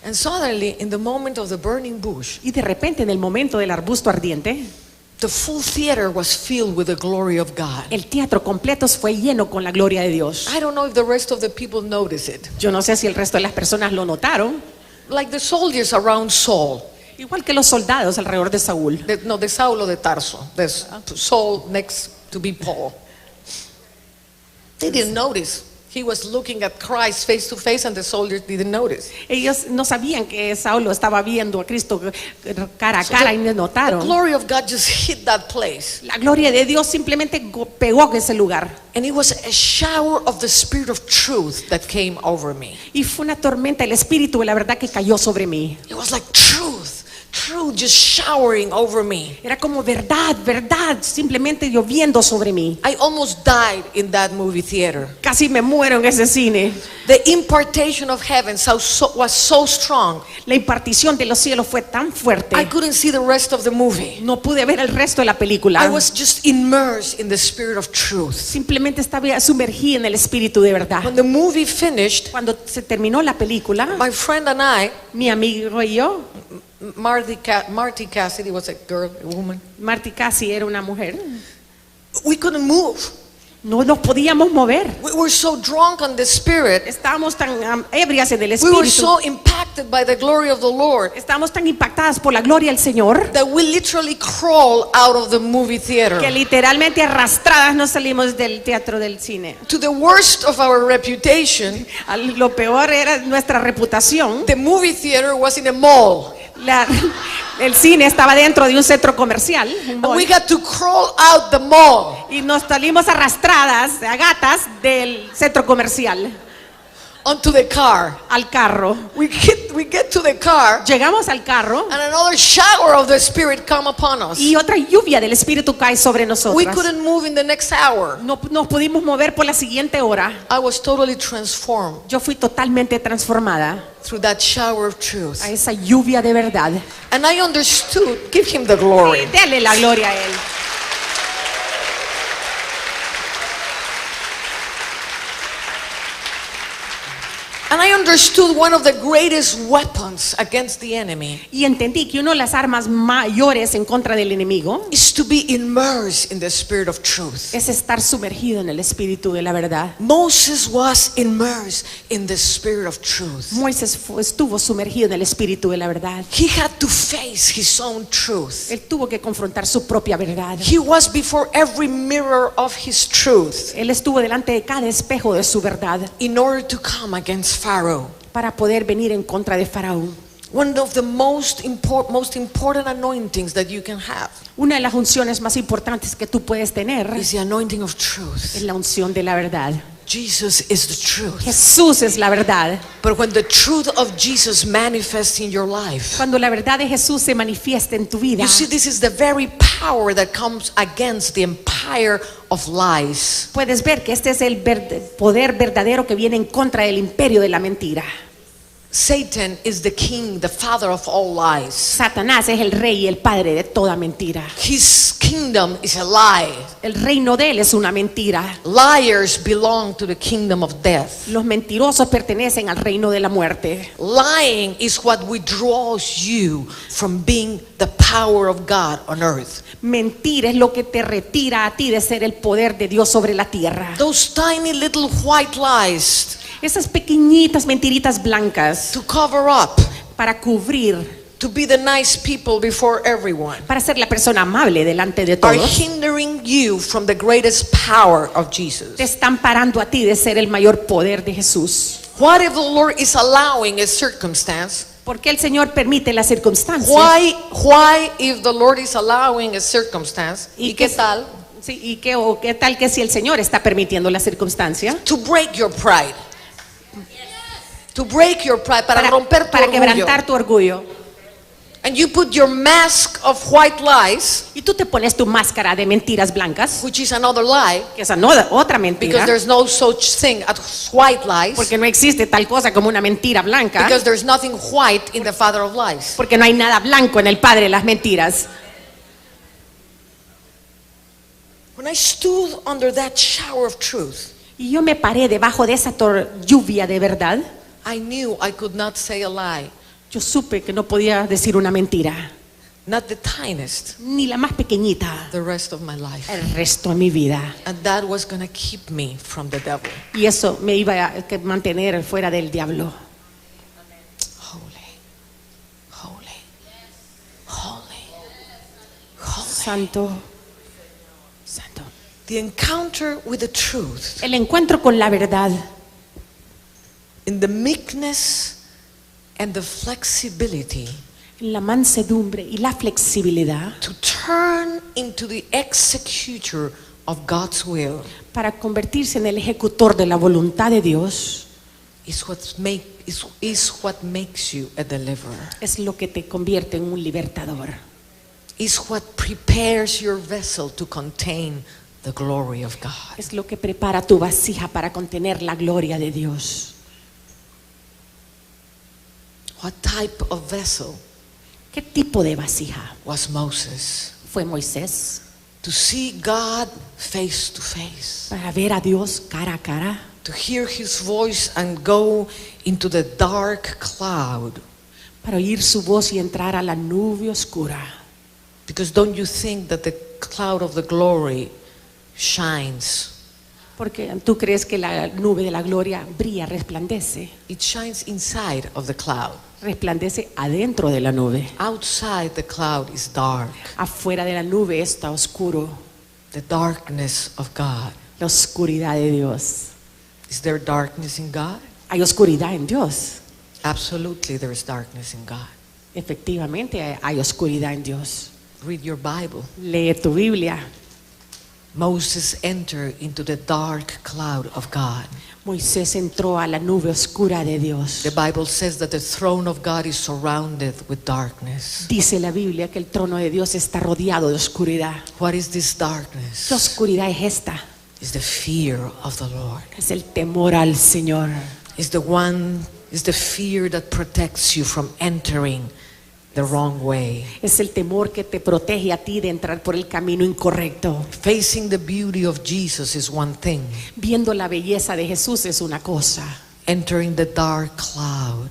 Speaker 1: And suddenly, in the moment of the burning bush,
Speaker 2: Y de repente, en el momento del arbusto ardiente,
Speaker 1: the full theater was filled with the glory of God.
Speaker 2: el teatro completo fue lleno con la gloria de Dios.
Speaker 1: I don't know if the rest of the people noticed it.
Speaker 2: Yo no sé si el resto de las personas lo notaron,
Speaker 1: Like the soldiers around Saul.
Speaker 2: igual que los soldados alrededor de Saúl.
Speaker 1: De Saulo de Tarso. There's Saul next to be Paul. They didn't notice. He was looking at Christ face to face and the soldiers didn't notice.
Speaker 2: Ellos no sabían que Saulo estaba viendo a Cristo cara a cara y no
Speaker 1: The
Speaker 2: notaron.
Speaker 1: glory of God just hit that place.
Speaker 2: La gloria de Dios simplemente pegó a ese lugar.
Speaker 1: And it was a shower of the spirit of truth that came over me.
Speaker 2: Y fue una tormenta, el espíritu de la verdad que cayó sobre mí.
Speaker 1: It was like truth just showering over me.
Speaker 2: Era como verdad, verdad, simplemente lloviendo sobre mí.
Speaker 1: I almost died in that movie theater.
Speaker 2: Casi me muero en ese cine.
Speaker 1: The impartation of heaven was so strong.
Speaker 2: La impartición de los cielos fue tan fuerte.
Speaker 1: I couldn't see the rest of the movie.
Speaker 2: No pude ver el resto de la película.
Speaker 1: I was just immersed in the spirit of truth.
Speaker 2: Simplemente estaba sumergida en el espíritu de verdad.
Speaker 1: When the movie finished,
Speaker 2: Cuando se terminó la película,
Speaker 1: my friend and I,
Speaker 2: mi amigo y yo,
Speaker 1: Marty Cassidy was a girl, a woman,
Speaker 2: Marty Cassie era una mujer,
Speaker 1: we couldn't move.
Speaker 2: no nos podíamos mover.
Speaker 1: We were so drunk on the spirit.
Speaker 2: Estábamos tan ebrias en el
Speaker 1: We were
Speaker 2: espíritu.
Speaker 1: so impacted by the glory of the Lord
Speaker 2: Estábamos tan impactadas por la gloria del Señor
Speaker 1: that we literally crawled out of the movie theater.
Speaker 2: que literalmente arrastradas nos salimos del teatro del cine.
Speaker 1: To the worst of our reputation,
Speaker 2: Lo peor era nuestra reputación.
Speaker 1: the movie theater was in a mall.
Speaker 2: El cine estaba dentro de un centro comercial, un
Speaker 1: And
Speaker 2: mall,
Speaker 1: we got to crawl out the mall
Speaker 2: y nos salimos arrastradas a gatas del centro comercial
Speaker 1: onto the car.
Speaker 2: al carro.
Speaker 1: We get to the car
Speaker 2: Llegamos al carro
Speaker 1: and another shower of the Spirit come upon us.
Speaker 2: y otra lluvia del Espíritu cae sobre
Speaker 1: We
Speaker 2: nosotros.
Speaker 1: couldn't move in the next hour.
Speaker 2: No nos pudimos mover por la siguiente hora.
Speaker 1: I was totally transformed
Speaker 2: Yo fui totalmente transformada
Speaker 1: through that shower of truth.
Speaker 2: a esa lluvia de verdad.
Speaker 1: And I understood, give him the glory.
Speaker 2: Dele la gloria a Él.
Speaker 1: And I understood one of the greatest weapons against the enemy
Speaker 2: Y entendí que una de las armas mayores en contra del enemigo
Speaker 1: is to be immersed in the spirit of truth.
Speaker 2: es estar sumergido en el espíritu de la verdad.
Speaker 1: Moses was immersed in the spirit of truth.
Speaker 2: Moisés estuvo sumergido en el espíritu de la verdad.
Speaker 1: He had to face his own truth.
Speaker 2: Él tuvo que confrontar su propia verdad.
Speaker 1: He was before every mirror of his truth
Speaker 2: Él estuvo delante de cada espejo de su verdad
Speaker 1: in order to come against Pharaoh.
Speaker 2: para poder venir en contra de Faraón.
Speaker 1: One of the most important anointings that you can have
Speaker 2: Una de las unciones más importantes que tú puedes tener
Speaker 1: is the anointing of
Speaker 2: es
Speaker 1: truth.
Speaker 2: la unción de la verdad.
Speaker 1: Jesus is the truth.
Speaker 2: Jesús es la verdad.
Speaker 1: But when the truth of Jesus manifests in your life,
Speaker 2: Cuando la verdad de Jesús se manifiesta en tu vida,
Speaker 1: you see, this is the very power that comes against the empire of lies.
Speaker 2: puedes ver que este es el poder verdadero que viene en contra del imperio de la mentira.
Speaker 1: Satan is the king, the father of all lies.
Speaker 2: Satanás es el rey y el padre de toda mentira.
Speaker 1: His kingdom is a lie.
Speaker 2: El reino de él es una mentira.
Speaker 1: Liars belong to the kingdom of death.
Speaker 2: Los mentirosos pertenecen al reino de la muerte.
Speaker 1: Lying is what withdraws you from being the power of God on earth.
Speaker 2: Mentir es lo que te retira a ti de ser el poder de Dios sobre la tierra.
Speaker 1: Those tiny little white lies
Speaker 2: Esas pequeñitas mentiritas blancas
Speaker 1: to cover up,
Speaker 2: para cubrir,
Speaker 1: to be the nice people before everyone,
Speaker 2: para ser la persona amable delante de
Speaker 1: are
Speaker 2: todos,
Speaker 1: hindering you from the greatest power of Jesus.
Speaker 2: te están parando a ti de ser el mayor poder de Jesús.
Speaker 1: What if the Lord is allowing a circumstance?
Speaker 2: ¿Por qué el Señor permite las circunstancias?
Speaker 1: Why if the Lord is allowing a circumstance? ¿Y qué tal?
Speaker 2: Sí, ¿y qué tal que si el Señor está permitiendo la circunstancia?
Speaker 1: To break your pride. To break your pride, para romper tu
Speaker 2: para
Speaker 1: orgullo.
Speaker 2: quebrantar tu orgullo.
Speaker 1: And you put your mask of white lies,
Speaker 2: Y tú te pones tu máscara de mentiras blancas,
Speaker 1: which is another lie,
Speaker 2: que esa no otra
Speaker 1: because
Speaker 2: mentira,
Speaker 1: there's no such thing as white lies,
Speaker 2: porque no existe tal cosa como una mentira blanca,
Speaker 1: because there's nothing white in the father of lies.
Speaker 2: porque no hay nada blanco en el padre de las mentiras.
Speaker 1: When I stood under that shower of truth,
Speaker 2: Y yo me paré debajo de esa lluvia de verdad.
Speaker 1: I knew I could not say a lie
Speaker 2: Yo supe que no podía decir una mentira,
Speaker 1: not the tiniest,
Speaker 2: ni la más pequeñita,
Speaker 1: the rest of my life.
Speaker 2: el resto de mi vida.
Speaker 1: And that was going to keep me from the devil.
Speaker 2: Y eso me iba a mantener fuera del diablo.
Speaker 1: Holy, holy, holy, holy.
Speaker 2: Santo, santo.
Speaker 1: The encounter with the truth
Speaker 2: El encuentro con la verdad,
Speaker 1: in the meekness and the flexibility
Speaker 2: en la mansedumbre y la flexibilidad
Speaker 1: to turn into the executor of God's will
Speaker 2: para convertirse en el ejecutor de la voluntad de Dios
Speaker 1: is what makes you a deliverer.
Speaker 2: es lo que te convierte en un libertador.
Speaker 1: Is what prepares your vessel to contain the glory of God.
Speaker 2: Es lo que prepara tu vasija para contener la gloria de Dios.
Speaker 1: What type of vessel
Speaker 2: ¿Qué tipo de vasija
Speaker 1: was Moses?
Speaker 2: fue Moisés?
Speaker 1: To see God face to face,
Speaker 2: Para ver a Dios cara a cara,
Speaker 1: to hear his voice and go into the dark cloud.
Speaker 2: para oír su voz y entrar a la nube oscura.
Speaker 1: Because don't you think that the cloud of the glory shines?
Speaker 2: Porque tú crees que la nube de la gloria brilla, resplandece.
Speaker 1: It shines inside of the cloud.
Speaker 2: Resplandece adentro de la nube.
Speaker 1: Outside the cloud is dark.
Speaker 2: Afuera de la nube está oscuro.
Speaker 1: The darkness of God.
Speaker 2: La oscuridad de Dios.
Speaker 1: Is there darkness in God?
Speaker 2: Hay oscuridad en Dios.
Speaker 1: Absolutely, there is darkness in God.
Speaker 2: Efectivamente hay oscuridad en Dios.
Speaker 1: Read your Bible.
Speaker 2: Lee tu Biblia.
Speaker 1: Moses entered into the dark cloud of God.
Speaker 2: Moisés entró a la nube oscura de Dios.
Speaker 1: The Bible says that the throne of God is surrounded with darkness.
Speaker 2: Dice la Biblia que el trono de Dios está rodeado de oscuridad.
Speaker 1: What is this
Speaker 2: ¿Qué
Speaker 1: darkness?
Speaker 2: oscuridad es esta?
Speaker 1: It's the fear of the Lord.
Speaker 2: Es el temor al Señor.
Speaker 1: It's the fear that protects you from entering the wrong way.
Speaker 2: Es el temor que te protege a ti de entrar por el camino incorrecto.
Speaker 1: Facing the beauty of Jesus is one thing.
Speaker 2: Viendo la belleza de Jesús es una cosa.
Speaker 1: Entering the dark cloud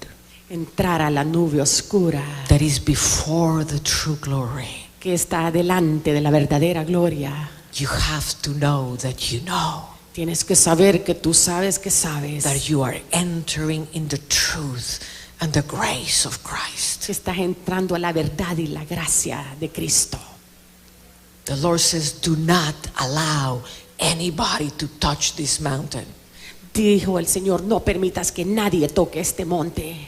Speaker 2: Entrar a la nube oscura
Speaker 1: that is before the true glory.
Speaker 2: que está delante de la verdadera gloria.
Speaker 1: You have to know that you know
Speaker 2: Tienes que saber que tú sabes que sabes
Speaker 1: that you are entering in the truth and the grace of Christ.
Speaker 2: que estás entrando a la verdad y la gracia de Cristo.
Speaker 1: The Lord says, do not allow anybody to touch this mountain,
Speaker 2: Dijo el Señor, no permitas que nadie toque este monte,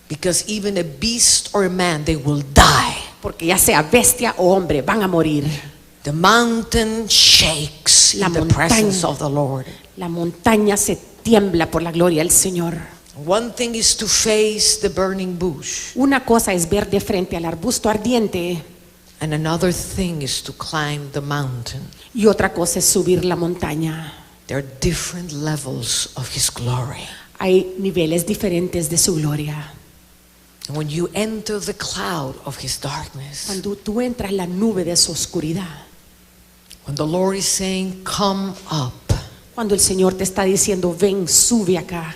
Speaker 1: because even a beast or a man, they will die.
Speaker 2: porque ya sea bestia o hombre van a morir.
Speaker 1: The mountain shakes
Speaker 2: La
Speaker 1: in the
Speaker 2: montaña.
Speaker 1: presence of the Lord.
Speaker 2: La montaña se tiembla por la gloria del Señor.
Speaker 1: One thing is to face the burning bush,
Speaker 2: Una cosa es ver de frente al arbusto ardiente
Speaker 1: and another thing is to climb the mountain.
Speaker 2: y otra cosa es subir la montaña.
Speaker 1: There are different levels of His glory.
Speaker 2: Hay niveles diferentes de su gloria.
Speaker 1: And when you enter the cloud of His darkness,
Speaker 2: Cuando tú entras en la nube de su oscuridad,
Speaker 1: when the Lord is saying, come up,
Speaker 2: cuando el Señor te está diciendo, ven, sube acá,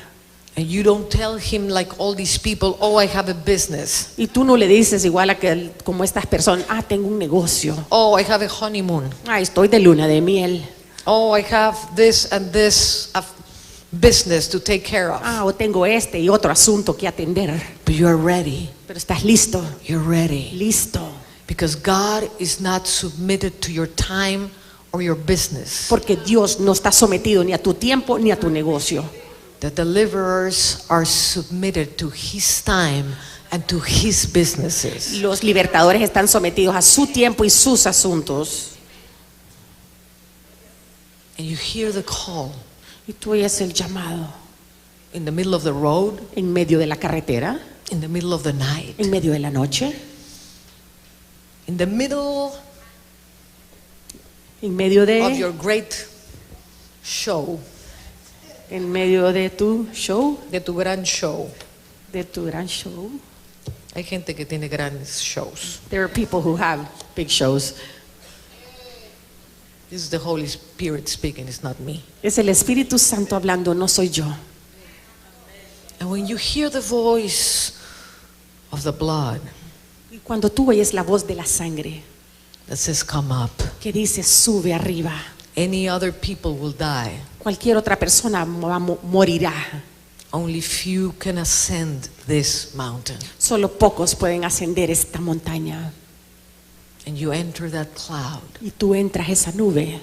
Speaker 1: and you don't tell Him like all these people, oh, I have a business,
Speaker 2: y tú no le dices igual a que como estas personas, tengo un negocio,
Speaker 1: oh, I have a honeymoon,
Speaker 2: estoy de luna de miel,
Speaker 1: oh, I have this and this business to take care of.
Speaker 2: o tengo este y otro asunto que atender.
Speaker 1: But you are ready.
Speaker 2: Pero estás listo,
Speaker 1: You're ready.
Speaker 2: listo,
Speaker 1: Because God is not submitted to your time or your business.
Speaker 2: porque Dios no está sometido ni a tu tiempo ni a tu negocio.
Speaker 1: The deliverers are submitted to His time and to His businesses.
Speaker 2: Los libertadores están sometidos a su tiempo y sus asuntos.
Speaker 1: And you hear the call
Speaker 2: Y tú oyes el llamado
Speaker 1: in the middle of the road,
Speaker 2: en medio de la carretera,
Speaker 1: in the middle of the night,
Speaker 2: en medio de la noche,
Speaker 1: in the middle
Speaker 2: en medio
Speaker 1: of your
Speaker 2: de,
Speaker 1: great show,
Speaker 2: en medio de tu show,
Speaker 1: de tu gran show.
Speaker 2: de tu gran show.
Speaker 1: Hay gente que tiene grandes shows.
Speaker 2: There are people who have big shows.
Speaker 1: This is the Holy Spirit speaking, it's not me.
Speaker 2: Es el Espíritu Santo hablando, no soy yo.
Speaker 1: And when you hear the voice of the blood
Speaker 2: Y cuando tú oyes la voz de la sangre
Speaker 1: that says, come up,
Speaker 2: que dice sube arriba,
Speaker 1: any other people will die.
Speaker 2: cualquier otra persona morirá.
Speaker 1: Only few can ascend this mountain.
Speaker 2: Solo pocos pueden ascender esta montaña.
Speaker 1: And you enter that cloud.
Speaker 2: Y tú entras a esa nube.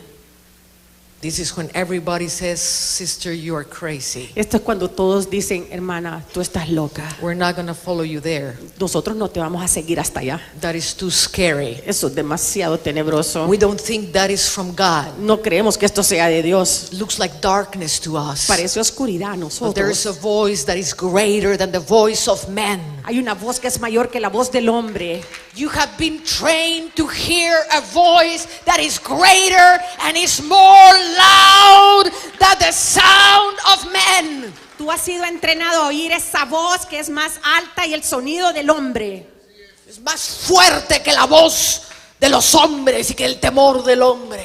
Speaker 1: This is when everybody says, sister, you are crazy.
Speaker 2: Esto es cuando todos dicen, hermana, tú estás loca.
Speaker 1: We're not going to follow you there.
Speaker 2: Nosotros no te vamos a seguir hasta allá.
Speaker 1: That is too scary.
Speaker 2: Eso es demasiado tenebroso.
Speaker 1: We don't think that is from God.
Speaker 2: No creemos que esto sea de Dios.
Speaker 1: It looks like darkness to us.
Speaker 2: Parece oscuridad a
Speaker 1: But there is
Speaker 2: nosotros.
Speaker 1: a voice that is greater than the voice of men.
Speaker 2: Hay una voz que es mayor que la voz del hombre.
Speaker 1: You have been trained to hear a voice that is greater and is more loud than the sound of men.
Speaker 2: Tú has sido entrenado a oír esa voz que es más alta y el sonido del hombre.
Speaker 1: Es más fuerte que la voz de los hombres y que el temor del hombre.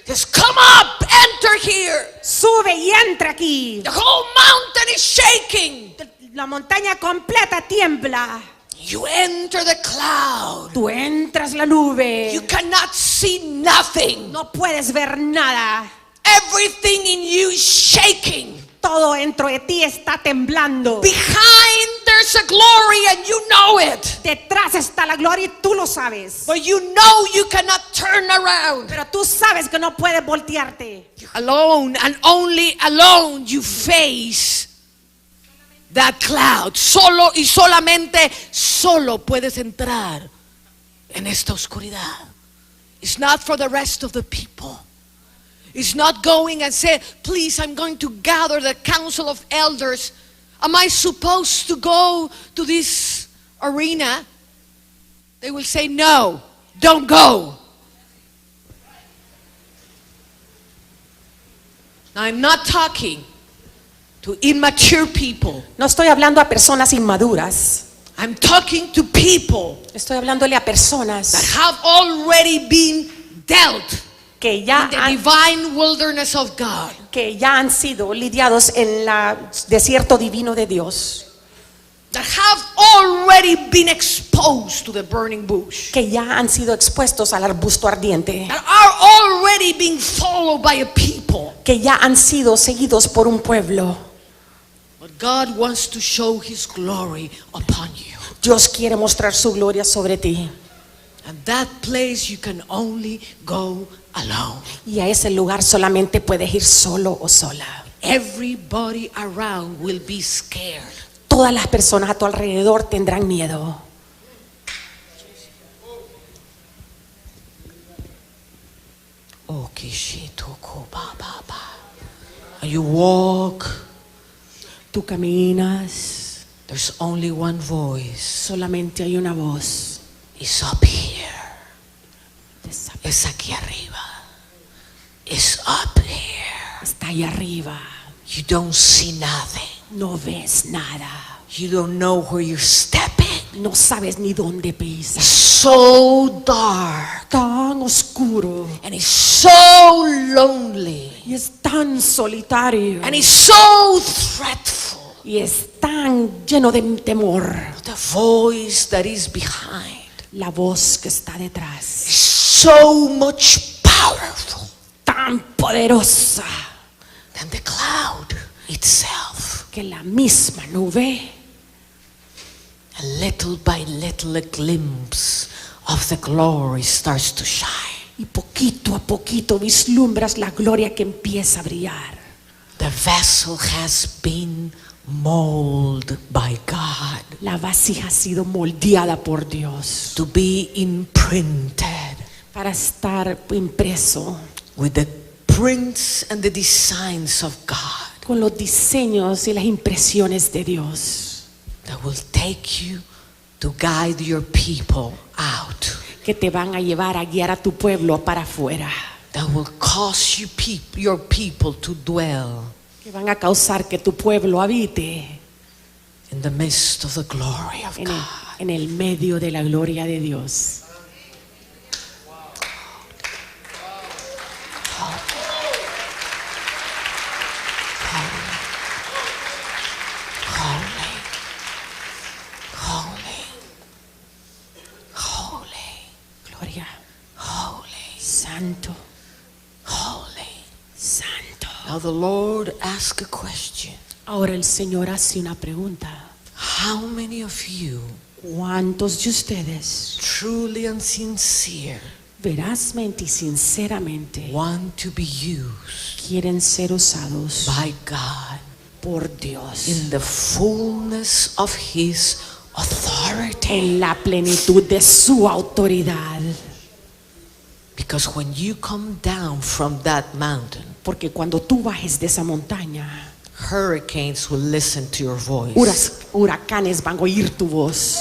Speaker 1: Just come up, enter here.
Speaker 2: Sube y entra aquí.
Speaker 1: The whole mountain is shaking.
Speaker 2: La montaña completa tiembla.
Speaker 1: You enter the cloud.
Speaker 2: Tú entras la nube.
Speaker 1: You cannot see nothing.
Speaker 2: No puedes ver nada.
Speaker 1: Everything in you is shaking.
Speaker 2: Todo dentro de ti está temblando.
Speaker 1: Behind there's a glory and you know it.
Speaker 2: Detrás está la gloria y tú lo sabes.
Speaker 1: But you know you cannot turn around.
Speaker 2: Pero tú sabes que no puedes voltearte.
Speaker 1: Alone and only alone you face that cloud. Solo y solamente solo puedes entrar en esta oscuridad. It's not for the rest of the people. It's not going and say, please, I'm going to gather the council of elders. Am I supposed to go to this arena? They will say, no, don't go. Now, I'm not talking to immature people.
Speaker 2: No estoy hablando a personas inmaduras.
Speaker 1: I'm talking to people
Speaker 2: Estoy hablándole a
Speaker 1: that
Speaker 2: personas
Speaker 1: have already been dealt
Speaker 2: que ya
Speaker 1: in the
Speaker 2: han,
Speaker 1: divine wilderness of God.
Speaker 2: que ya han sido lidiados en el desierto divino de Dios.
Speaker 1: That have already been exposed to the burning bush.
Speaker 2: Que ya han sido expuestos al arbusto ardiente.
Speaker 1: That are already being followed by a people.
Speaker 2: Que ya han sido seguidos por un pueblo.
Speaker 1: But God wants to show His glory upon you.
Speaker 2: Dios quiere mostrar su gloria sobre ti.
Speaker 1: And that place you can only go alone.
Speaker 2: Y a ese lugar solamente puedes ir solo o sola.
Speaker 1: Everybody around will be scared.
Speaker 2: Todas las personas a tu alrededor tendrán miedo.
Speaker 1: Oh, kishituko ba ba ba. And you walk.
Speaker 2: Tú caminas,
Speaker 1: There's only one voice.
Speaker 2: solamente hay una voz.
Speaker 1: It's up here. Es aquí arriba. It's up here.
Speaker 2: Está ahí arriba.
Speaker 1: You don't see nothing.
Speaker 2: No ves nada.
Speaker 1: You don't know where you're stepping.
Speaker 2: No sabes ni dónde
Speaker 1: It's
Speaker 2: pisas.
Speaker 1: so dark.
Speaker 2: Tan oscuro.
Speaker 1: And it's so lonely.
Speaker 2: Y es tan solitario.
Speaker 1: And it's so threatful.
Speaker 2: Y es tan lleno de temor.
Speaker 1: The voice that is behind
Speaker 2: La voz que está detrás.
Speaker 1: is so much powerful
Speaker 2: Tan poderosa.
Speaker 1: than the cloud itself.
Speaker 2: Que la misma nube.
Speaker 1: And little by little a glimpse of the glory starts to shine.
Speaker 2: Y poquito a poquito vislumbras la gloria que empieza a brillar.
Speaker 1: The vessel has been molded by God
Speaker 2: La vasija ha sido moldeada por Dios
Speaker 1: to be imprinted
Speaker 2: para estar impreso
Speaker 1: with the prints and the designs of God
Speaker 2: con los diseños y las impresiones de Dios
Speaker 1: that will take you to guide your people out,
Speaker 2: que te van a llevar a guiar a tu pueblo para afuera,
Speaker 1: that will cause you your people to dwell
Speaker 2: que van a causar que tu pueblo habite
Speaker 1: in the midst of the glory of God.
Speaker 2: en el medio de la gloria de Dios.
Speaker 1: Holy, holy,
Speaker 2: Gloria.
Speaker 1: holy,
Speaker 2: Santo,
Speaker 1: holy.
Speaker 2: santo.
Speaker 1: Now the Lord asked a question.
Speaker 2: Ahora el Señor hace una pregunta.
Speaker 1: How many of you,
Speaker 2: ¿Cuántos de ustedes
Speaker 1: truly and sincere,
Speaker 2: verazmente y sinceramente
Speaker 1: want to be used
Speaker 2: quieren ser usados
Speaker 1: by God
Speaker 2: por Dios
Speaker 1: in the fullness of His authority?
Speaker 2: en la plenitud de su autoridad?
Speaker 1: Because when you come down from that mountain,
Speaker 2: Porque cuando tú bajes de esa montaña,
Speaker 1: hurricanes will listen to your voice.
Speaker 2: huracanes van a oír tu voz.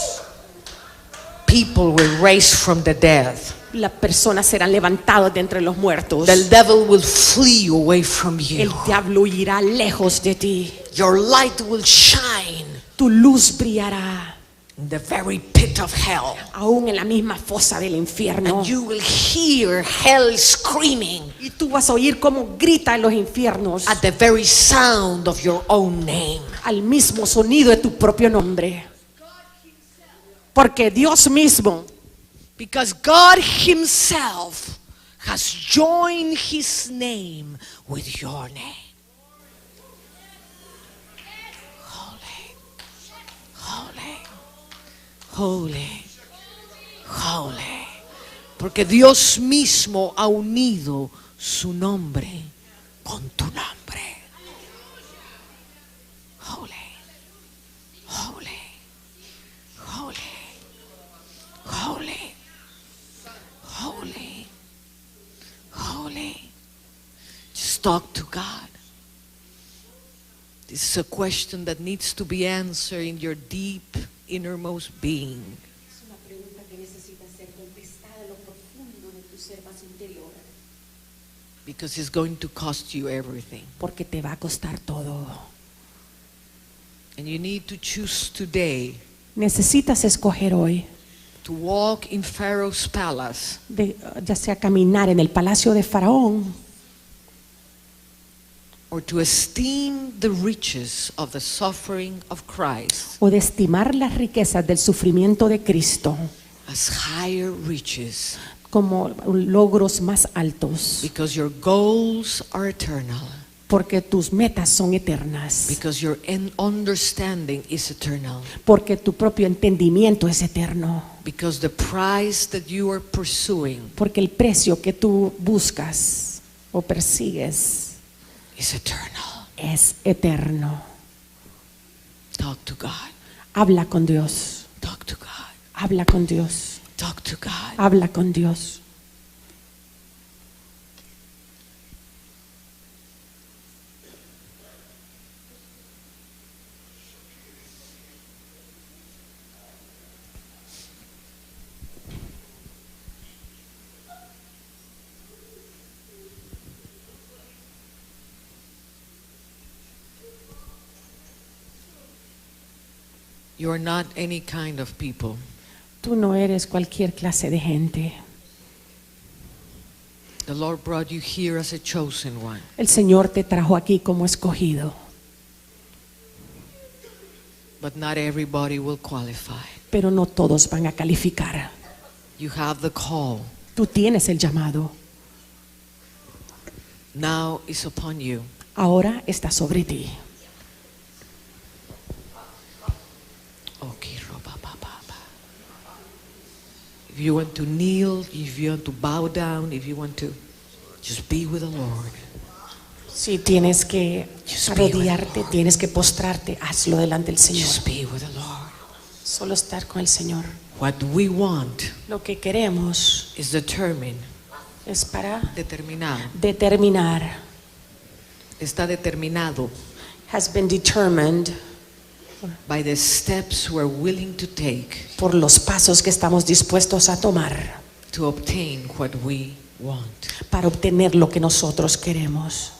Speaker 1: People will raise from the dead.
Speaker 2: Las personas serán levantadas de entre los muertos.
Speaker 1: The devil will flee away from you.
Speaker 2: El diablo irá lejos de ti.
Speaker 1: Your light will shine
Speaker 2: Tu luz brillará
Speaker 1: in the very pit of hell.
Speaker 2: aún en la misma fosa del infierno.
Speaker 1: And you will hear hell screaming
Speaker 2: Y tú vas a oír cómo grita en los infiernos
Speaker 1: at the very sound of your own name.
Speaker 2: al mismo sonido de tu propio nombre. Porque Dios mismo,
Speaker 1: Because God Himself has joined His name with your name. Holy, holy, holy, holy. Porque Dios mismo ha unido su nombre con tu nombre. Holy, holy, holy, holy, holy, holy. Just talk to God. This is a question that needs to be answered in your deep innermost being.
Speaker 2: es una pregunta que necesita ser contestada en lo profundo de tu ser más interior.
Speaker 1: Because it's going to cost you everything.
Speaker 2: Porque te va a costar todo.
Speaker 1: And you need to choose today
Speaker 2: Necesitas escoger hoy,
Speaker 1: to walk in Pharaoh's palace
Speaker 2: ya sea caminar en el palacio de Faraón
Speaker 1: or to esteem the riches of the suffering of Christ
Speaker 2: o de estimar las riquezas del sufrimiento de Cristo
Speaker 1: as higher riches,
Speaker 2: como logros más altos.
Speaker 1: because your goals are eternal,
Speaker 2: Porque tus metas son eternas.
Speaker 1: because your understanding is eternal,
Speaker 2: Porque tu propio entendimiento es eterno.
Speaker 1: because the prize that you are pursuing
Speaker 2: Porque el precio que tú buscas o persigues
Speaker 1: is eternal.
Speaker 2: es eterno.
Speaker 1: Talk to God.
Speaker 2: Habla con Dios.
Speaker 1: Talk to God.
Speaker 2: Habla con Dios.
Speaker 1: Talk to God.
Speaker 2: Habla con Dios.
Speaker 1: You are not any kind of people.
Speaker 2: Tú no eres cualquier clase de gente.
Speaker 1: The Lord brought you here as a chosen one.
Speaker 2: El Señor te trajo aquí como escogido,
Speaker 1: But not everybody will qualify.
Speaker 2: pero no todos van a calificar.
Speaker 1: You have the call.
Speaker 2: Tú tienes el llamado.
Speaker 1: Now is upon you.
Speaker 2: Ahora está sobre ti.
Speaker 1: Okay, if you want to kneel, if you want to bow down, if you want to just be with the Lord.
Speaker 2: Si tienes que
Speaker 1: Just be with
Speaker 2: arrodillarte,
Speaker 1: the Lord.
Speaker 2: tienes que postrarte, hazlo delante del Señor.
Speaker 1: Just be with the Lord.
Speaker 2: Solo estar con el Señor.
Speaker 1: What we want
Speaker 2: Lo que queremos
Speaker 1: is determined,
Speaker 2: es para
Speaker 1: determinado.
Speaker 2: determinar.
Speaker 1: Está determinado
Speaker 2: Has been determined
Speaker 1: by the steps we're willing to take
Speaker 2: por los pasos que estamos dispuestos a tomar
Speaker 1: to obtain what we want.
Speaker 2: para obtener lo que nosotros queremos.